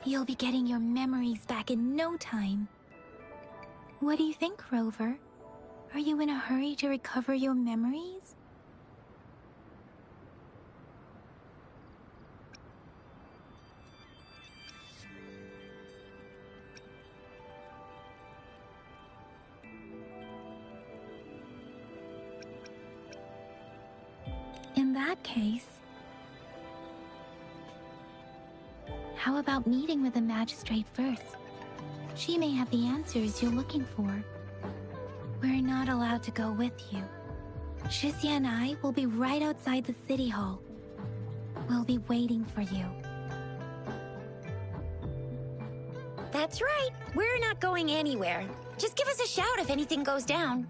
You'll be getting your memories back in no time. What do you think, Rover? Are you in a hurry to recover your memories? In that case, how about meeting with the magistrate first? She may have the answers you're looking for. We're not allowed to go with you. Shizia and I will be right outside the city hall. We'll be waiting for you. That's right. We're not going anywhere. Just give us a shout if anything goes down.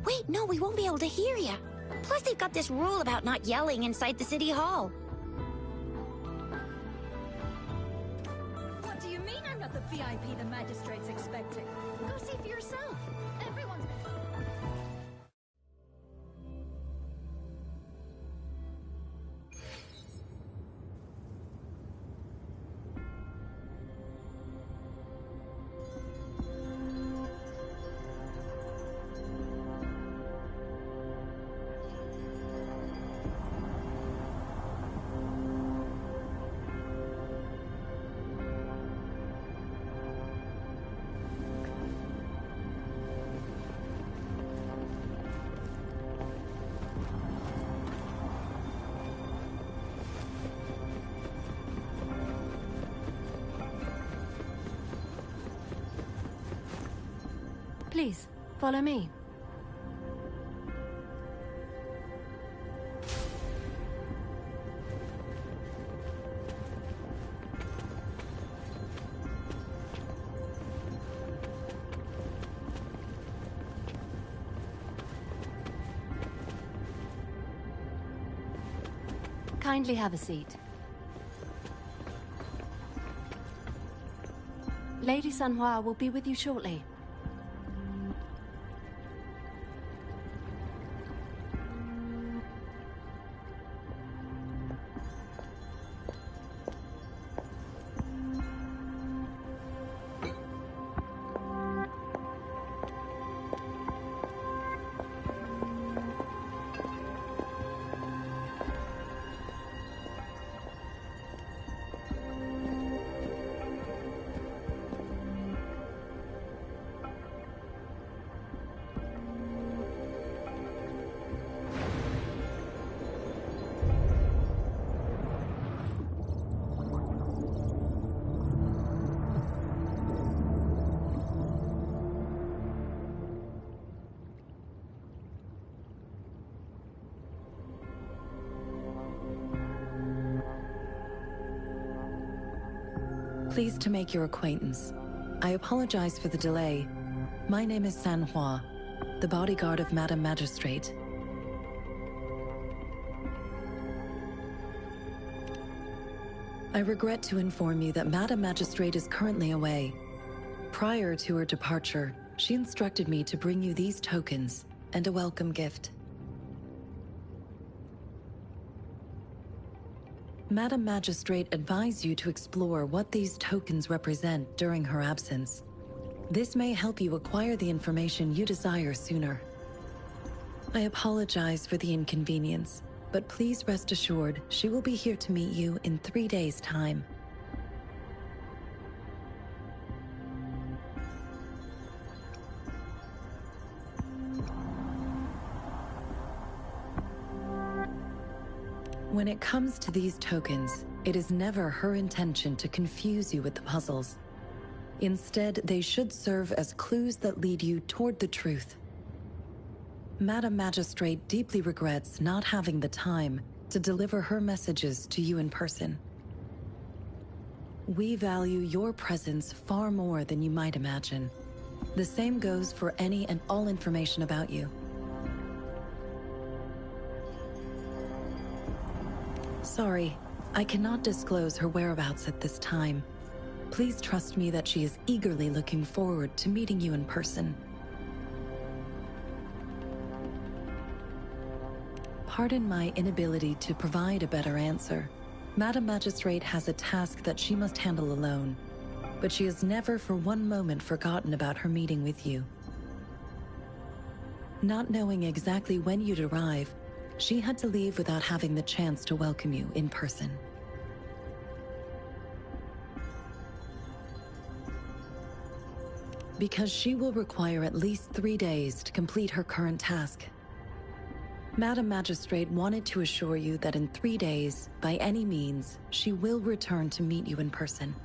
Wait, no, we won't be able to hear you. Plus, they've got this rule about not yelling inside the city hall. What do you mean I'm not the VIP the magistrate's expecting? Go see for yourself. Everyone's... Please, follow me. Kindly have a seat. Lady Sanhua will be with you shortly. Pleased to make your acquaintance. I apologize for the delay. My name is Sanhua, the bodyguard of Madam Magistrate. I regret to inform you that Madam Magistrate is currently away. Prior to her departure, she instructed me to bring you these tokens and a welcome gift. Madam Magistrate advised you to explore what these tokens represent during her absence. This may help you acquire the information you desire sooner. I apologize for the inconvenience, but please rest assured she will be here to meet you in 3 days' time. When it comes to these tokens, it is never her intention to confuse you with the puzzles. Instead, they should serve as clues that lead you toward the truth. Madam Magistrate deeply regrets not having the time to deliver her messages to you in person. We value your presence far more than you might imagine. The same goes for any and all information about you. Sorry, I cannot disclose her whereabouts at this time. Please trust me that she is eagerly looking forward to meeting you in person. Pardon my inability to provide a better answer. Madam Magistrate has a task that she must handle alone, but she has never for one moment forgotten about her meeting with you. Not knowing exactly when you'd arrive, she had to leave without having the chance to welcome you in person. Because she will require at least 3 days to complete her current task. Madam Magistrate wanted to assure you that in 3 days, by any means, she will return to meet you in person.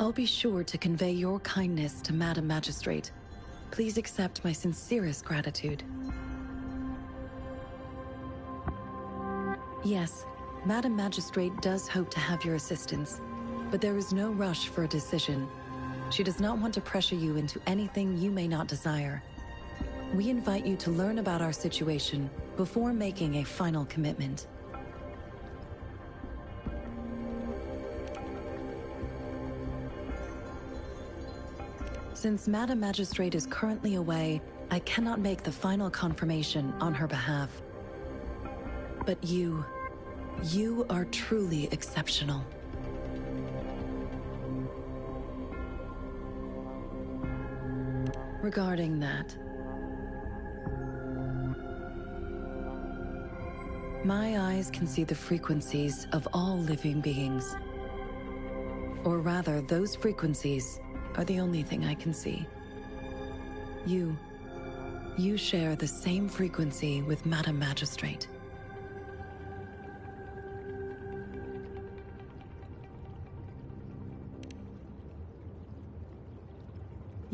I'll be sure to convey your kindness to Madam Magistrate. Please accept my sincerest gratitude. Yes, Madam Magistrate does hope to have your assistance, but there is no rush for a decision. She does not want to pressure you into anything you may not desire. We invite you to learn about our situation before making a final commitment. Since Madam Magistrate is currently away, I cannot make the final confirmation on her behalf. But you are truly exceptional. Regarding that, my eyes can see the frequencies of all living beings. Or rather, those frequencies are the only thing I can see. You share the same frequency with Madam Magistrate.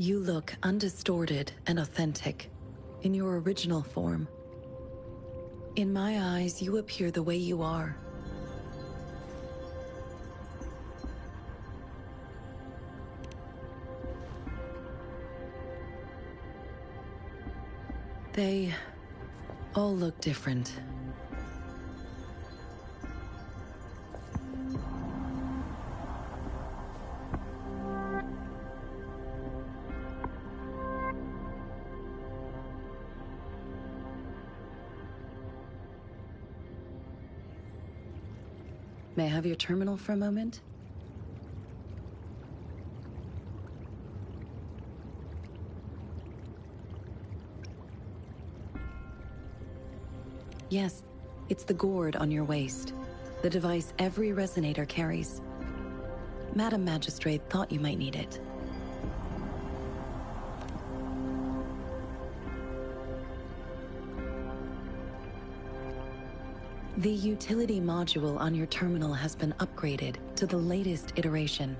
You look undistorted and authentic, in your original form. In my eyes, you appear the way you are. They all look different. May I have your terminal for a moment? Yes, it's the gourd on your waist, the device every resonator carries. Madam Magistrate thought you might need it. The utility module on your terminal has been upgraded to the latest iteration.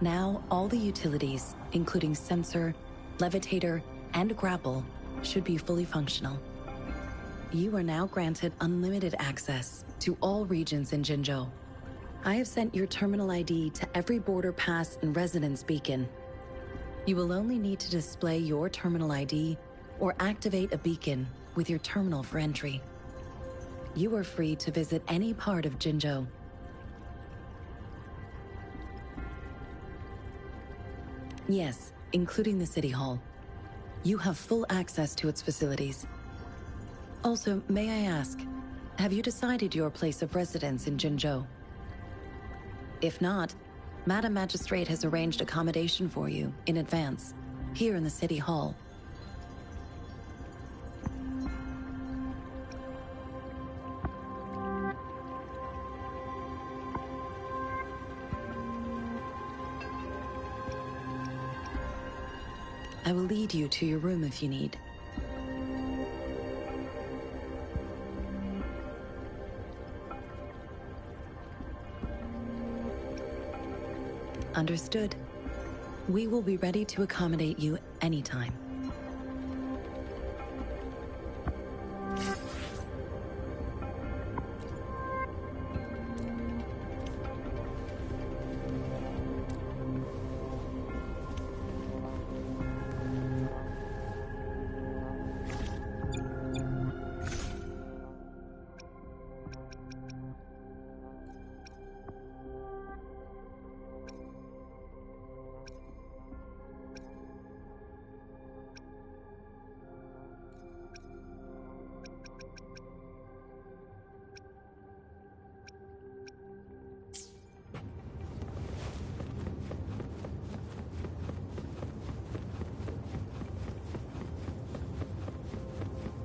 Now, all the utilities, including sensor, levitator, and grapple, should be fully functional. You are now granted unlimited access to all regions in Jinzhou. I have sent your terminal ID to every border pass and residence beacon. You will only need to display your terminal ID or activate a beacon with your terminal for entry. You are free to visit any part of Jinzhou. Yes, including the City Hall. You have full access to its facilities. Also, may I ask, have you decided your place of residence in Jinzhou? If not, Madam Magistrate has arranged accommodation for you in advance, here in the City Hall. I will lead you to your room if you need. Understood. We will be ready to accommodate you anytime.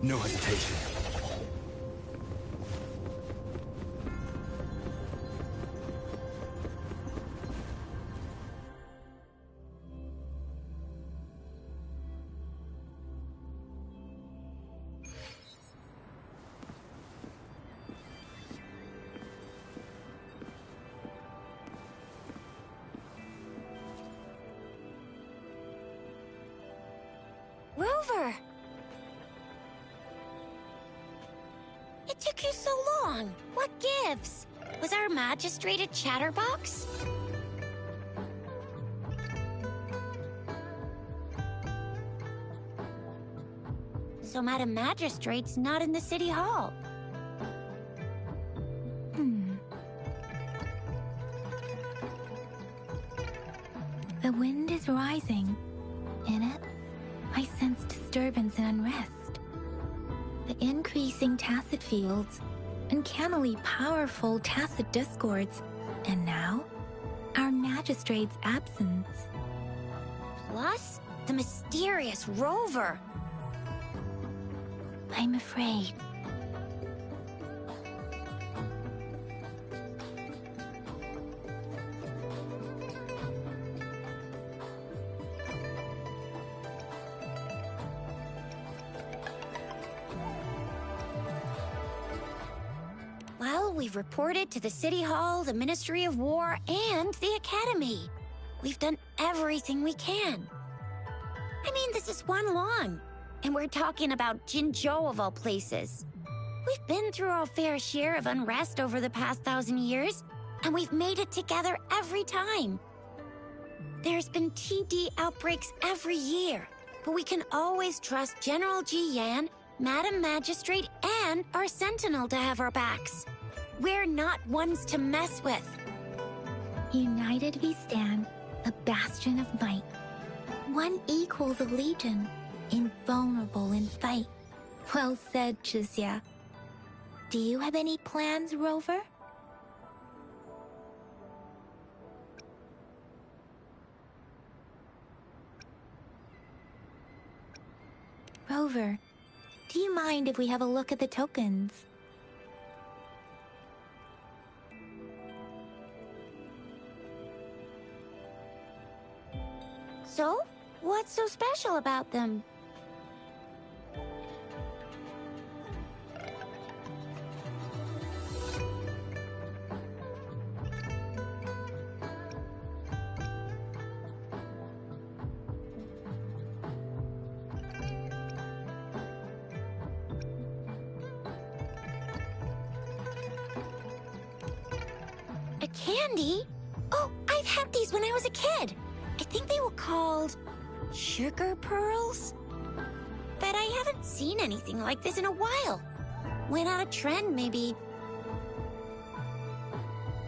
No hesitation. Rover! It took you so long. What gives? Was our magistrate a chatterbox? So Madam Magistrate's not in the City Hall. The wind is rising. In it, I sense disturbance and unrest. The increasing tacit fields, uncannily powerful tacit discords, and now, our magistrate's absence. Plus, the mysterious Rover. I'm afraid. Well, we've reported to the City Hall, the Ministry of War, and the Academy. We've done everything we can. I mean, this is one long. And we're talking about Jinzhou of all places. We've been through our fair share of unrest over the past 1,000 years, and we've made it together every time. There's been TD outbreaks every year, but we can always trust General Ji Yan, Madam Magistrate, and our Sentinel to have our backs. We're not ones to mess with. United we stand, a bastion of might. One equals a legion, invulnerable in fight. Well said, Chixia. Do you have any plans, Rover? Rover, do you mind if we have a look at the tokens? So, what's so special about them? A candy? Oh, I've had these when I was a kid. I think they were called sugar pearls? But I haven't seen anything like this in a while. Went out of trend, maybe.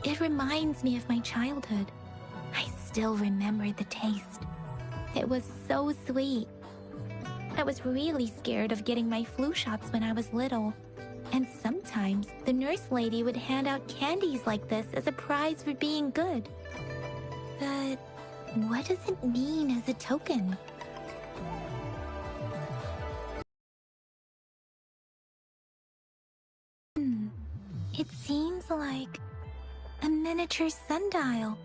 It reminds me of my childhood. I still remember the taste. It was so sweet. I was really scared of getting my flu shots when I was little. And sometimes the nurse lady would hand out candies like this as a prize for being good. But what does it mean as a token? It seems like a miniature sundial.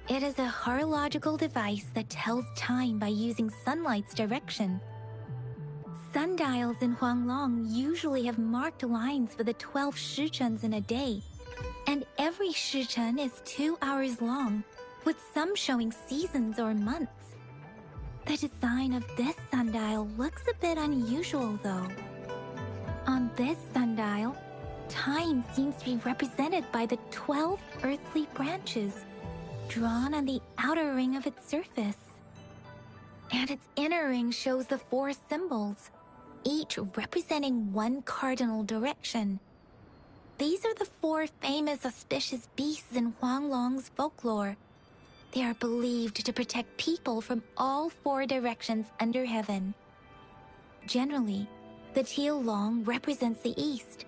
It is a horological device that tells time by using sunlight's direction. Sundials in Huanglong usually have marked lines for the 12 shichens in a day, and every shichen is 2 hours long, with some showing seasons or months. The design of this sundial looks a bit unusual, though. On this sundial, time seems to be represented by the 12 earthly branches, drawn on the outer ring of its surface. And its inner ring shows the 4 symbols, each representing one cardinal direction. These are the 4 famous auspicious beasts in Huanglong's folklore. They are believed to protect people from all 4 directions under heaven. Generally, the teal long represents the east,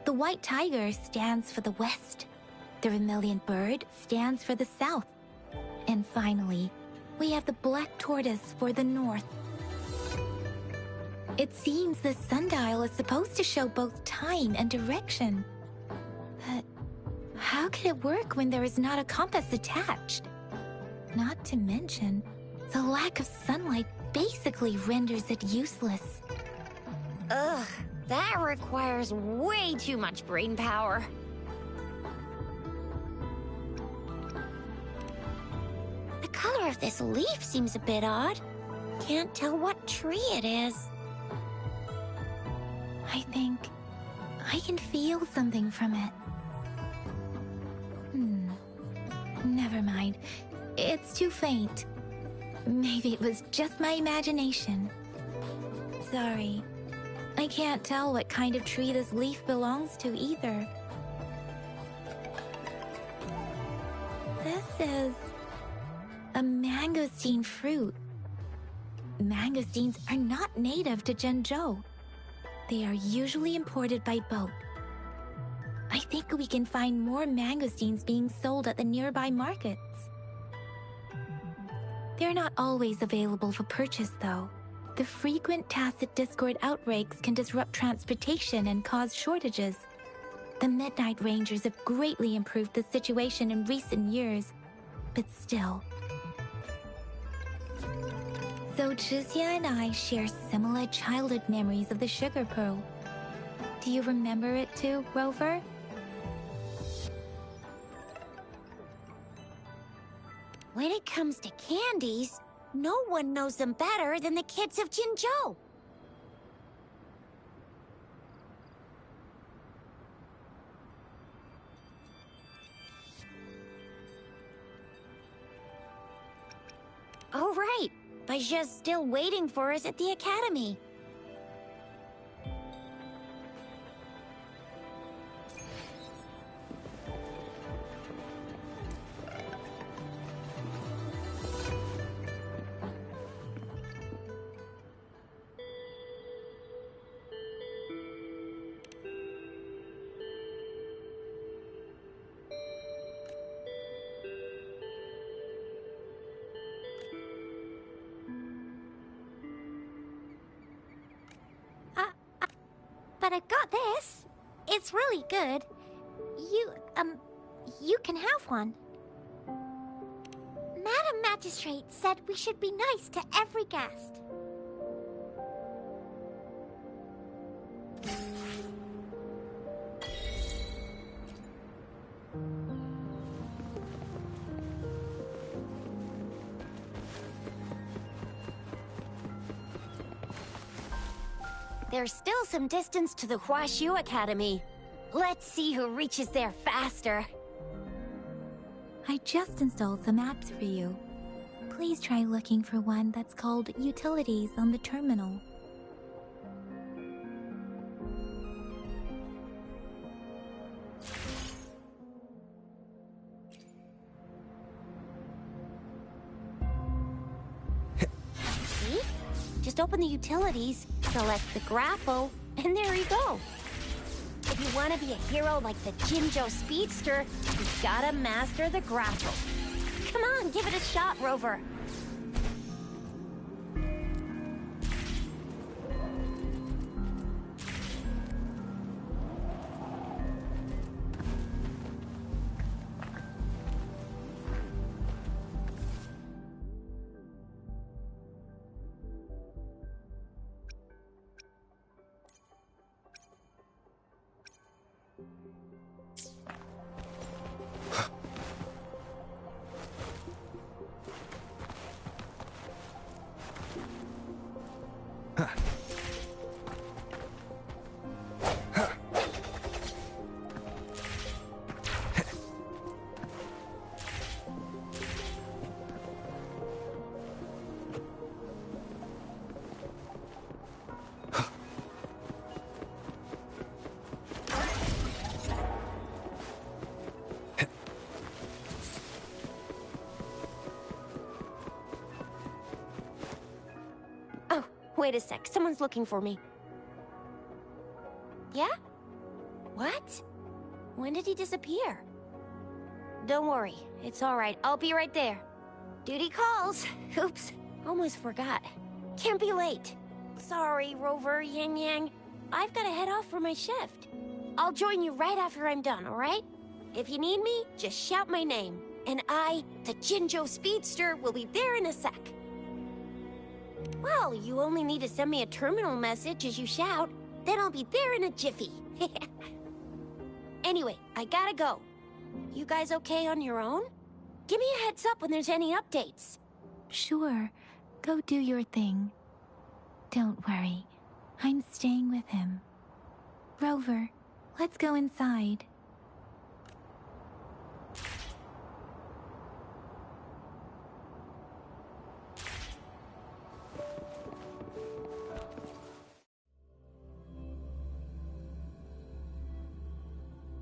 the white tiger stands for the west, the vermilion bird stands for the south, and finally, we have the black tortoise for the north. It seems the sundial is supposed to show both time and direction. But how can it work when there is not a compass attached? Not to mention, the lack of sunlight basically renders it useless. Ugh, that requires way too much brain power. The color of this leaf seems a bit odd. Can't tell what tree it is. I think I can feel something from it. Never mind. It's too faint. Maybe it was just my imagination. Sorry. I can't tell what kind of tree this leaf belongs to either. This is a mangosteen fruit. Mangosteens are not native to Zhenzhou. They are usually imported by boat. I think we can find more mangosteens being sold at the nearby markets. They're not always available for purchase, though. The frequent tacit discord outbreaks can disrupt transportation and cause shortages. The Midnight Rangers have greatly improved the situation in recent years, but still. So Chixia and I share similar childhood memories of the sugar pearl. Do you remember it too, Rover? When it comes to candies, no one knows them better than the kids of Jinzhou. Oh, right. Baijia's still waiting for us at the academy. But I got this. It's really good. You can have one. Madam Magistrate said we should be nice to every guest. There's still some distance to the Huaxiu Academy. Let's see who reaches there faster. I just installed some apps for you. Please try looking for one that's called Utilities on the terminal. See? Just open the utilities, select the grapple, and there you go. If you want to be a hero like the Jinzhou Speedster, you've gotta master the grapple. Come on, give it a shot, Rover. Wait a sec, someone's looking for me. Yeah? What? When did he disappear? Don't worry, it's alright, I'll be right there. Duty calls. Oops, almost forgot. Can't be late. Sorry, Rover, Yang Yang. I've gotta head off for my shift. I'll join you right after I'm done, alright? If you need me, just shout my name. And I, the Jinzhou Speedster, will be there in a sec. Well, you only need to send me a terminal message as you shout, then I'll be there in a jiffy. Anyway, I gotta go. You guys okay on your own? Give me a heads up when there's any updates. Sure, go do your thing. Don't worry, I'm staying with him. Rover, let's go inside.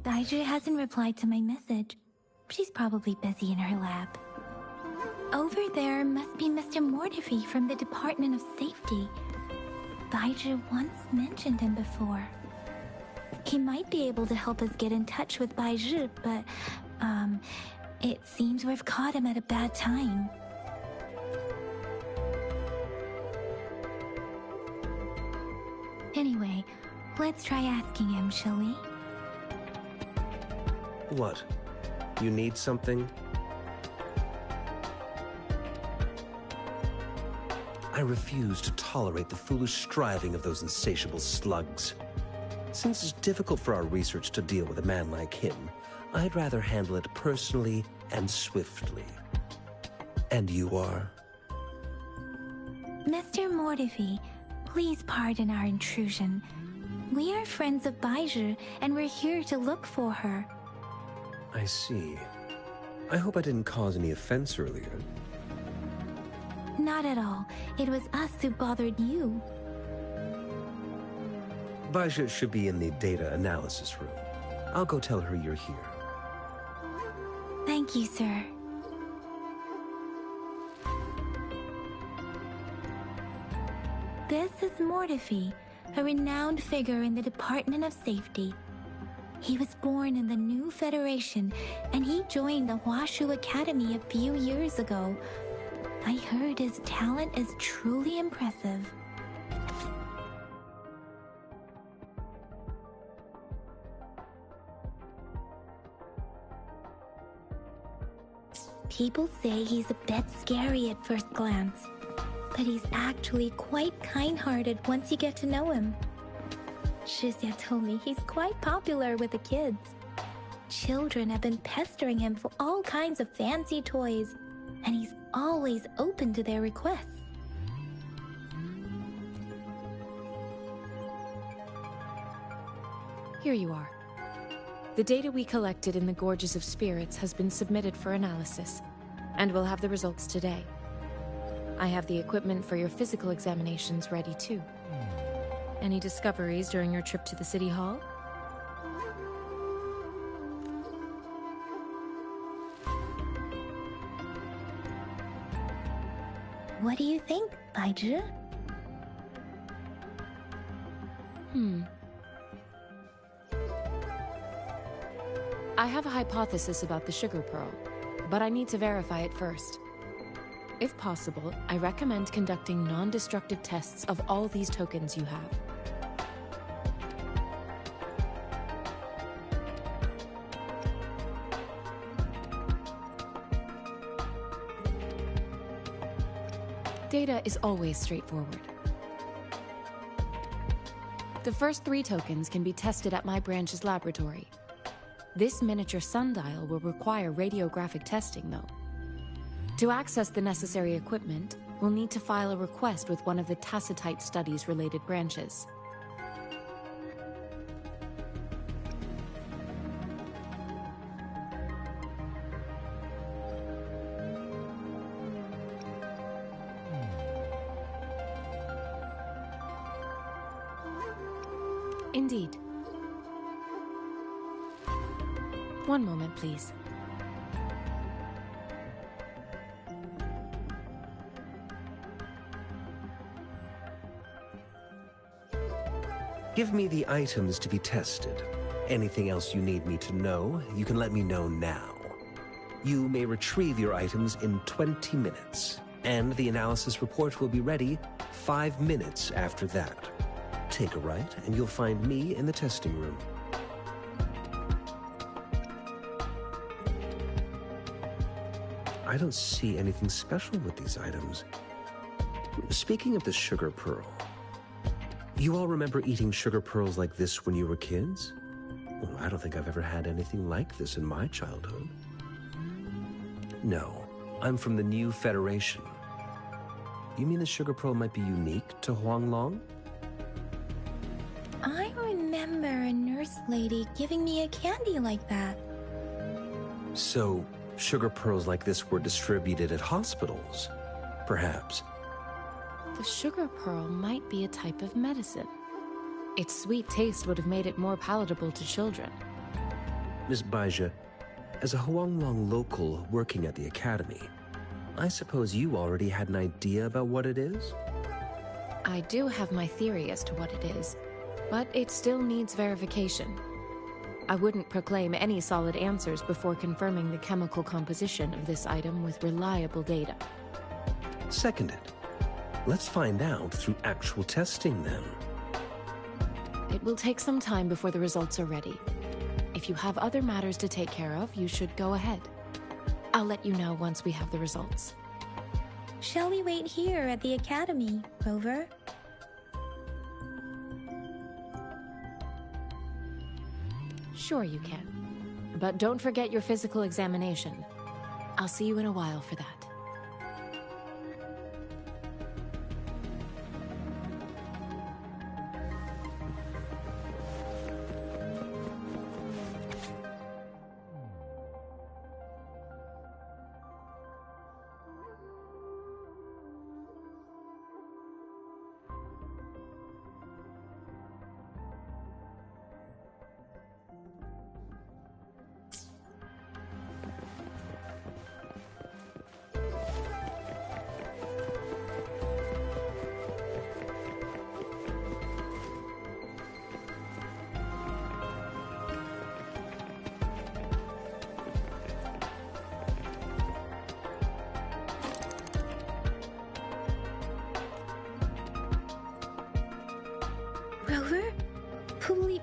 Baizhi hasn't replied to my message. She's probably busy in her lab. Over there must be Mr. Mortefi from the Department of Safety. Baizhi once mentioned him before. He might be able to help us get in touch with Baizhi, but, it seems we've caught him at a bad time. Anyway, let's try asking him, shall we? What? You need something? I refuse to tolerate the foolish striving of those insatiable slugs. Since it's difficult for our research to deal with a man like him, I'd rather handle it personally and swiftly. And you are? Mr. Mortivy, please pardon our intrusion. We are friends of Baizhi, and we're here to look for her. I see. I hope I didn't cause any offense earlier. Not at all. It was us who bothered you. Baizhi should be in the data analysis room. I'll go tell her you're here. Thank you, sir. This is Mortivy, a renowned figure in the Department of Safety. He was born in the new Federation, and he joined the Huashu Academy a few years ago. I heard his talent is truly impressive. People say he's a bit scary at first glance, but he's actually quite kind-hearted once you get to know him. Shizia told me he's quite popular with the kids. Children have been pestering him for all kinds of fancy toys, and he's always open to their requests. Here you are. The data we collected in the Gorges of Spirits has been submitted for analysis, and we'll have the results today. I have the equipment for your physical examinations ready too. Any discoveries during your trip to the City Hall? What do you think, Baizhi? I have a hypothesis about the sugar pearl, but I need to verify it first. If possible, I recommend conducting non-destructive tests of all these tokens you have. Data is always straightforward. The first 3 tokens can be tested at my branch's laboratory. This miniature sundial will require radiographic testing, though. To access the necessary equipment, we'll need to file a request with one of the Tacitite Studies-related branches. Indeed. One moment, please. Give me the items to be tested. Anything else you need me to know, you can let me know now. You may retrieve your items in 20 minutes, and the analysis report will be ready 5 minutes after that. Take a right, and you'll find me in the testing room. I don't see anything special with these items. Speaking of the sugar pearl, you all remember eating sugar pearls like this when you were kids? Well, I don't think I've ever had anything like this in my childhood. No, I'm from the new Federation. You mean the sugar pearl might be unique to Huanglong? I remember a nurse lady giving me a candy like that. So, sugar pearls like this were distributed at hospitals, perhaps. The sugar pearl might be a type of medicine. Its sweet taste would have made it more palatable to children. Miss Baizhi, as a Huanglong local working at the academy, I suppose you already had an idea about what it is? I do have my theory as to what it is, but it still needs verification. I wouldn't proclaim any solid answers before confirming the chemical composition of this item with reliable data. Seconded. Let's find out through actual testing then. It will take some time before the results are ready. If you have other matters to take care of, you should go ahead. I'll let you know once we have the results. Shall we wait here at the academy, Rover? Sure you can. But don't forget your physical examination. I'll see you in a while for that.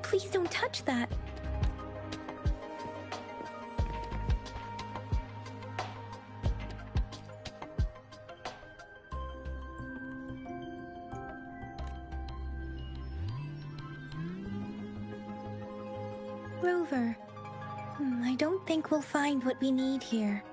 Please don't touch that. Rover, I don't think we'll find what we need here.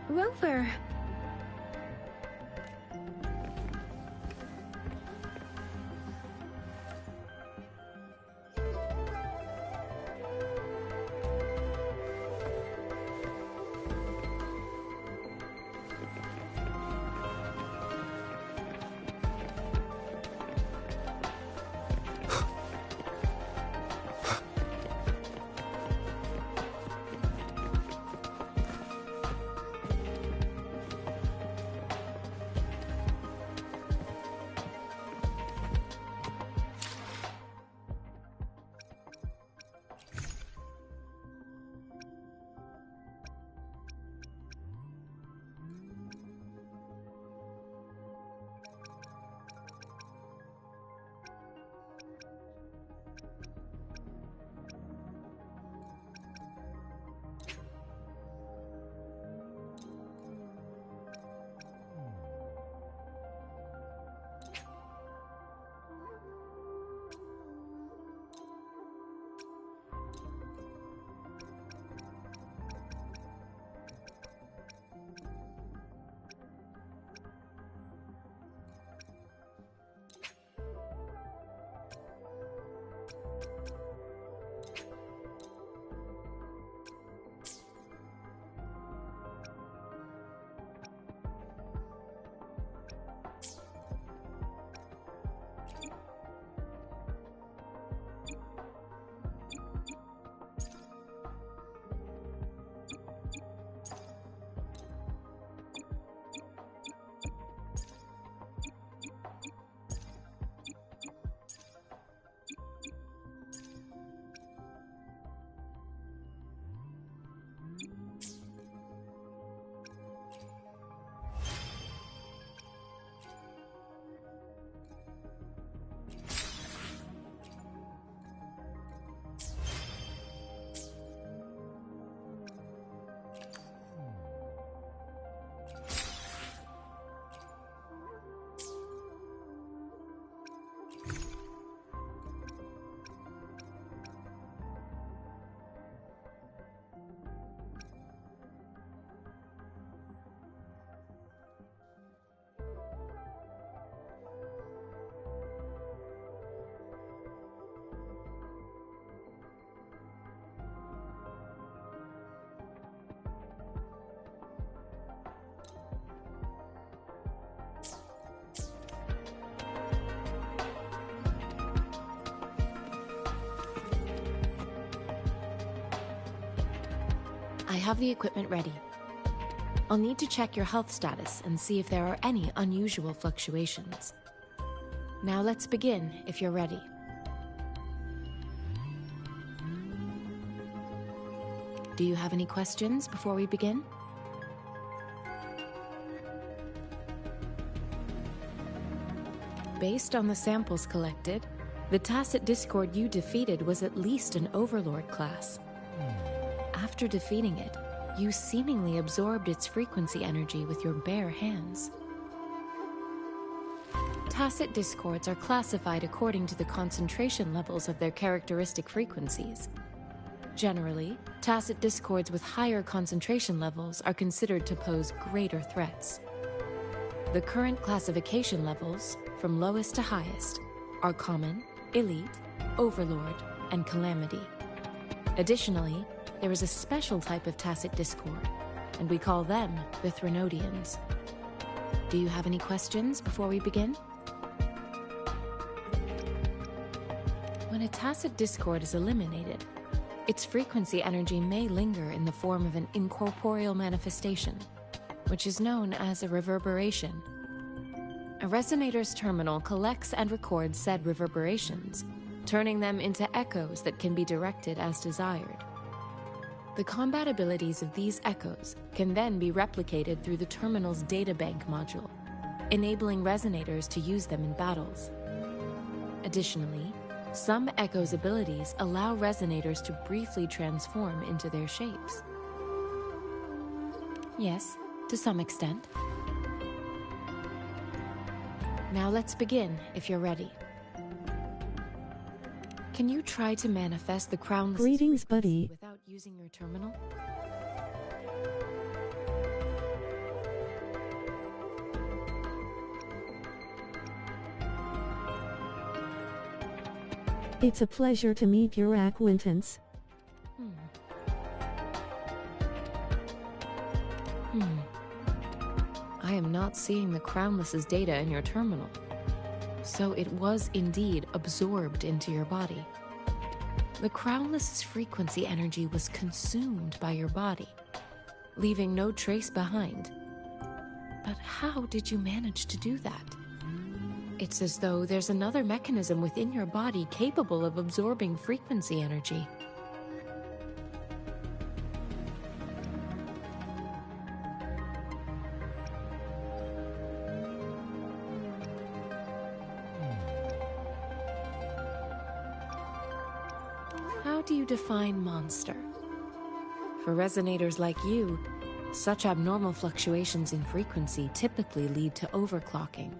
Rover. I have the equipment ready. I'll need to check your health status and see if there are any unusual fluctuations. Now let's begin, if you're ready. Do you have any questions before we begin? Based on the samples collected, the Tacit Discord you defeated was at least an Overlord class. After defeating it, you seemingly absorbed its frequency energy with your bare hands. Tacit Discords are classified according to the concentration levels of their characteristic frequencies. Generally, Tacit Discords with higher concentration levels are considered to pose greater threats. The current classification levels, from lowest to highest, are Common, Elite, Overlord, and Calamity. Additionally, there is a special type of Tacit Discord, and we call them the Threnodians. Do you have any questions before we begin? When a Tacit Discord is eliminated, its frequency energy may linger in the form of an incorporeal manifestation, which is known as a reverberation. A A resonator's terminal collects and records said reverberations, turning them into echoes that can be directed as desired. The combat abilities of these echoes can then be replicated through the terminal's databank module, enabling resonators to use them in battles. Additionally, some echoes' abilities allow resonators to briefly transform into their shapes. Yes, to some extent. Now let's begin, if you're ready. Can you try to manifest the crownless Greetings, buddy. without using your terminal? It's a pleasure to meet your acquaintance. I am not seeing the Crownless's data in your terminal. So it was indeed absorbed into your body. The Crownless's frequency energy was consumed by your body, leaving no trace behind. But how did you manage to do that? It's as though there's another mechanism within your body capable of absorbing frequency energy. How do you define monster? For resonators like you, such abnormal fluctuations in frequency typically lead to overclocking.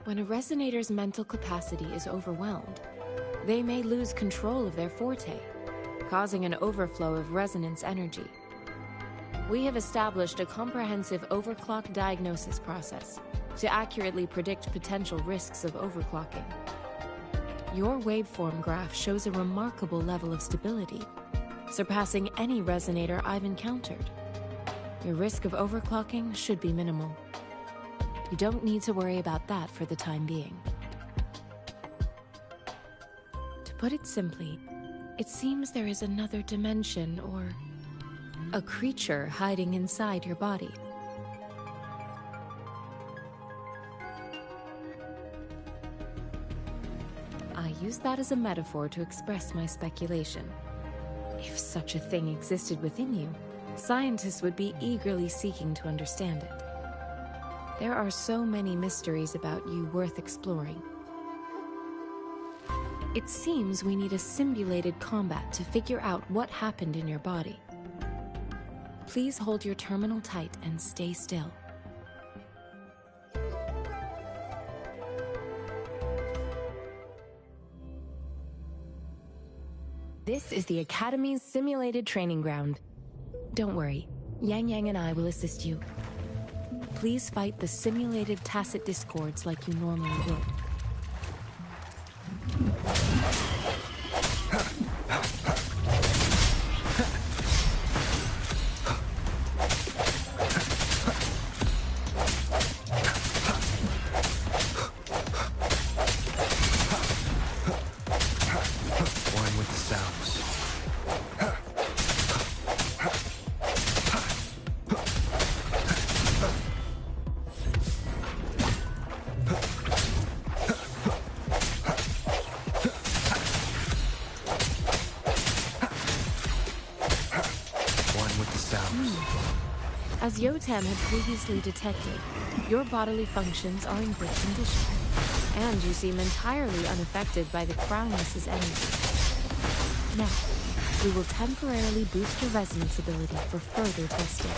When a resonator's mental capacity is overwhelmed, they may lose control of their forte, causing an overflow of resonance energy. We have established a comprehensive overclock diagnosis process to accurately predict potential risks of overclocking. Your waveform graph shows a remarkable level of stability, surpassing any resonator I've encountered. Your risk of overclocking should be minimal. You don't need to worry about that for the time being. To put it simply, it seems there is another dimension or a creature hiding inside your body. I use that as a metaphor to express my speculation. If such a thing existed within you, scientists would be eagerly seeking to understand it. There are so many mysteries about you worth exploring. It seems we need a simulated combat to figure out what happened in your body. Please hold your terminal tight and stay still. This is the Academy's simulated training ground. Don't worry, Yang Yang and I will assist you. Please fight the simulated tacit discords like you normally would. One with the sounds. As Yotam had previously detected, your bodily functions are in good condition, and you seem entirely unaffected by the Crownless's energy. Now, we will temporarily boost your resonance ability for further testing.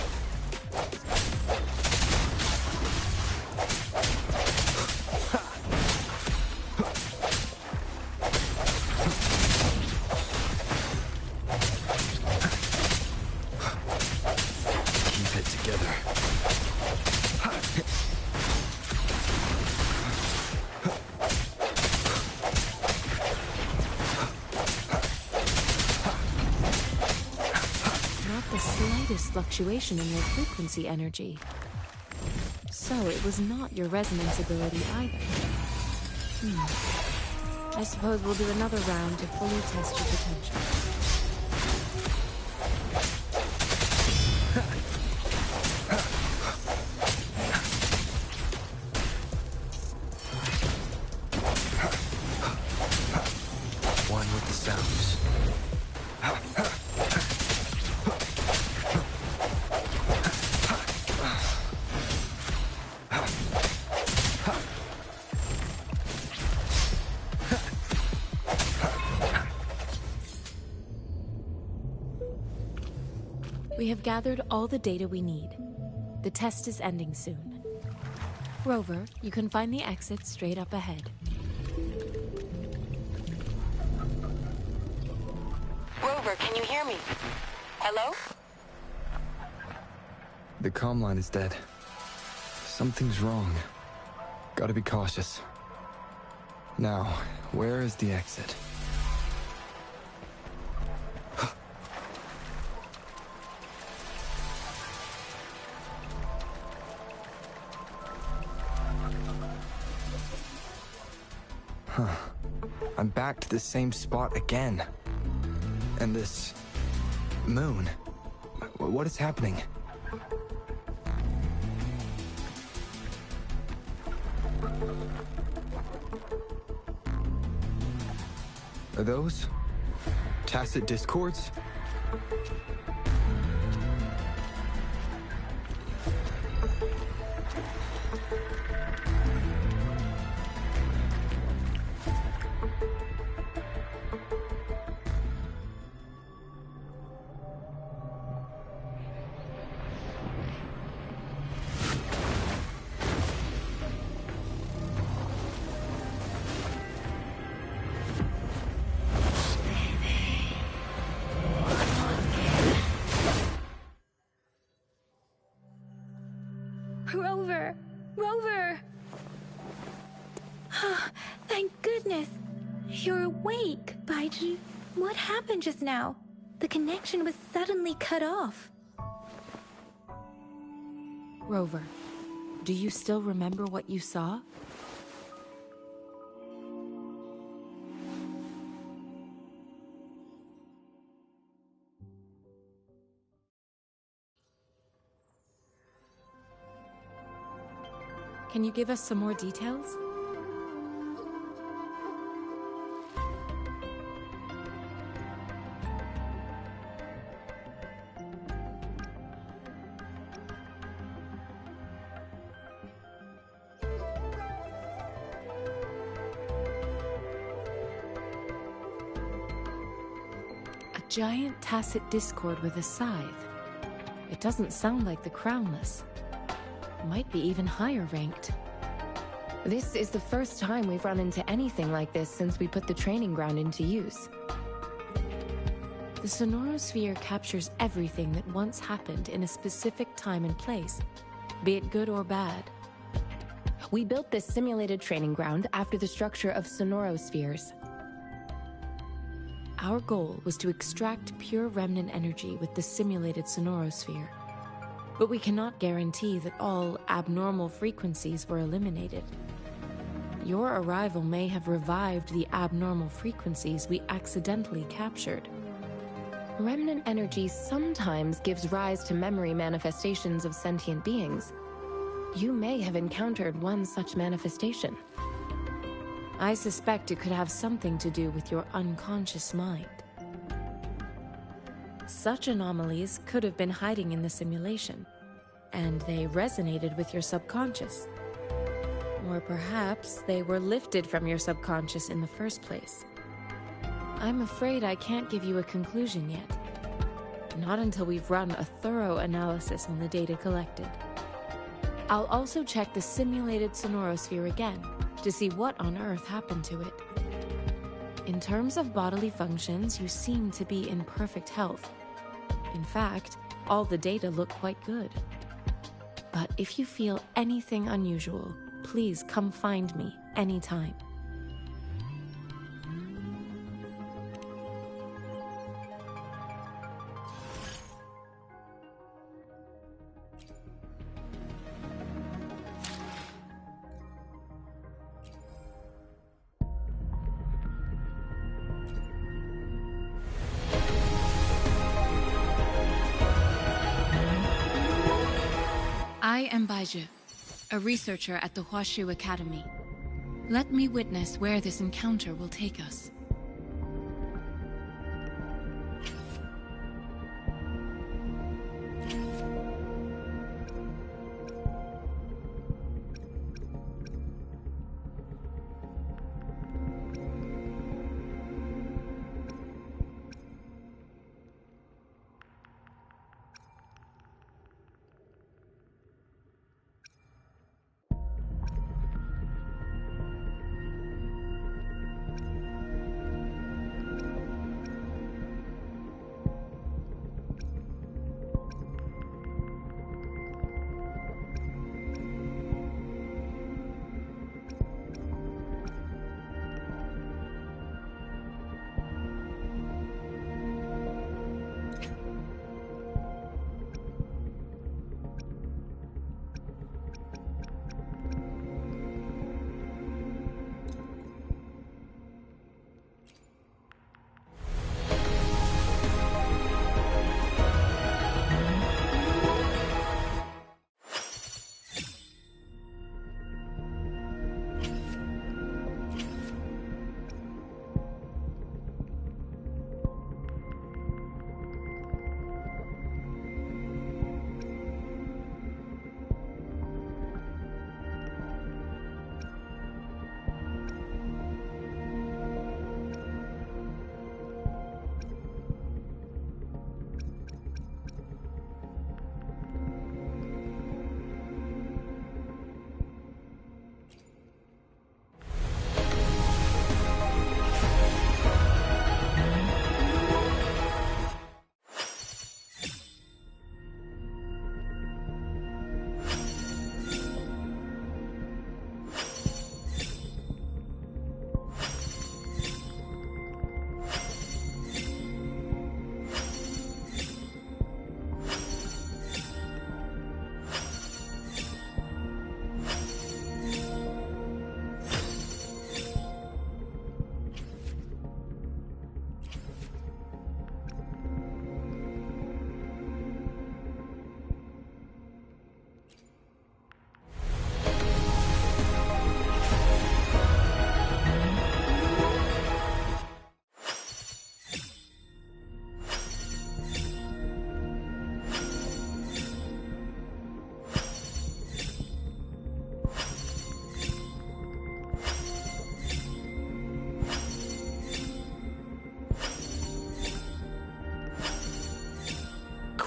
Fluctuation in your frequency energy. So it was not your resonance ability either. I suppose we'll do another round to fully test your potential. We have gathered all the data we need. The test is ending soon. Rover, you can find the exit straight up ahead. Rover, can you hear me? Hello? The comm line is dead. Something's wrong. Gotta be cautious. Now, where is the exit? Huh. I'm back to the same spot again. And this moon. What is happening? Are those tacit discords? Rover! Rover! Thank goodness! You're awake, Baiju. What happened just now? The connection was suddenly cut off. Rover, do you still remember what you saw? Can you give us some more details? A giant tacit discord with a scythe. It doesn't sound like the Crownless. Might be even higher ranked. This is the first time we've run into anything like this since we put the training ground into use. The Sonorosphere captures everything that once happened in a specific time and place, be it good or bad. We built this simulated training ground after the structure of Sonorospheres. Our goal was to extract pure remnant energy with the simulated Sonorosphere. But we cannot guarantee that all abnormal frequencies were eliminated. Your arrival may have revived the abnormal frequencies we accidentally captured. Remnant energy sometimes gives rise to memory manifestations of sentient beings. You may have encountered one such manifestation. I suspect it could have something to do with your unconscious mind. Such anomalies could have been hiding in the simulation, and they resonated with your subconscious. Or perhaps they were lifted from your subconscious in the first place. I'm afraid I can't give you a conclusion yet. Not until we've run a thorough analysis on the data collected. I'll also check the simulated Sonorosphere again to see what on earth happened to it. In terms of bodily functions, you seem to be in perfect health. In fact, all the data look quite good. But if you feel anything unusual, please come find me anytime. I am Baiju, a researcher at the Huashu Academy. Let me witness where this encounter will take us.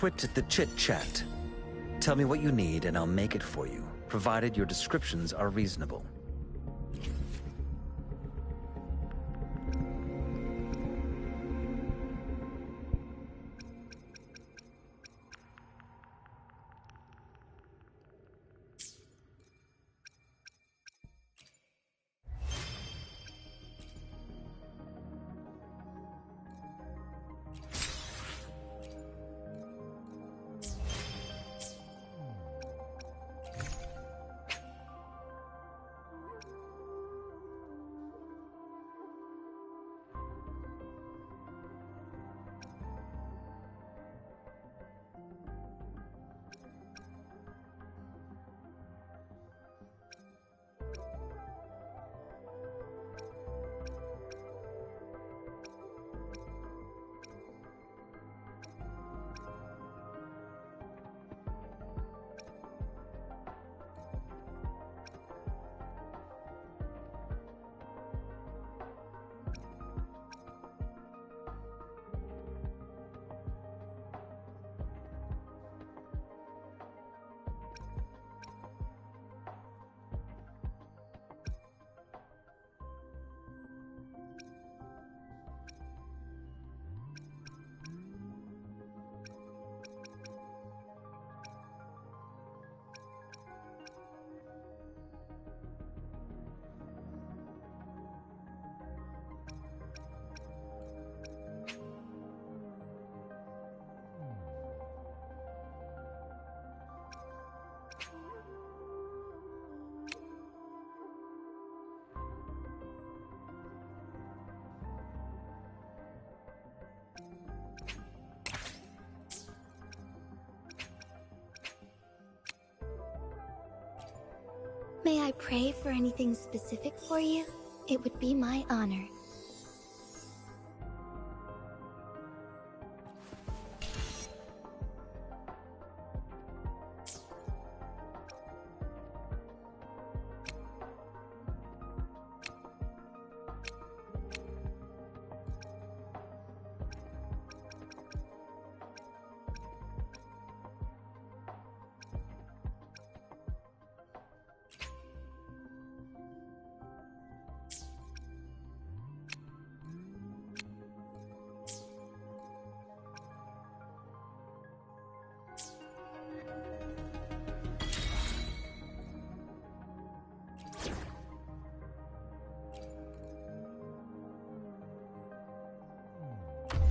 quit the chit-chat. Tell me what you need and I'll make it for you, provided your descriptions are reasonable. May I pray for anything specific for you? It would be my honor.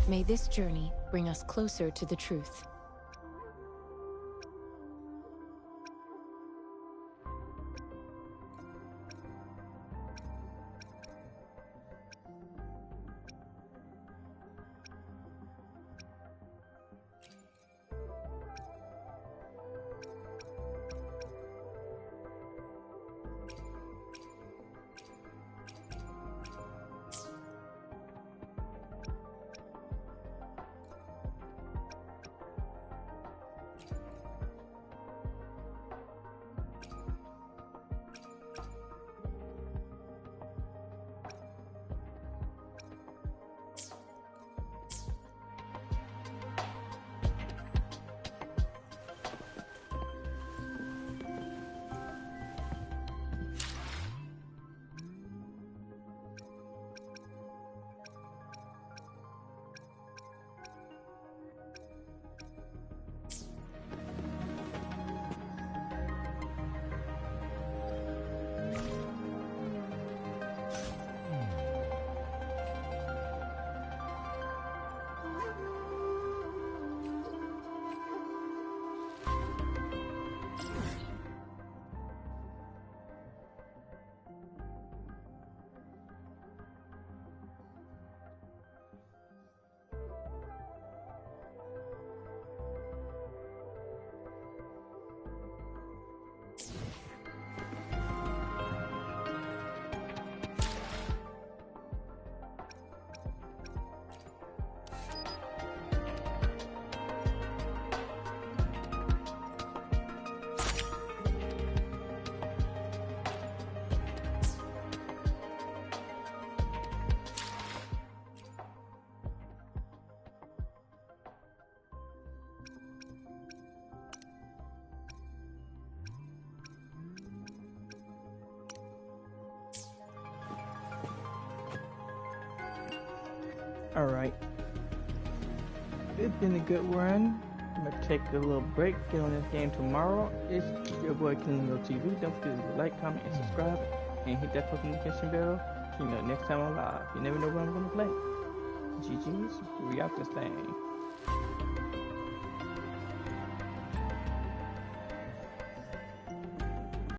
May this journey bring us closer to the truth. Alright. It's been a good run. I'm gonna take a little break, get on this game tomorrow. It's your boy Kingdom TV. Don't forget to like, comment, and subscribe. And hit that post notification bell so you know next time I'm live. You never know what I'm gonna play. GG's, we out this thing.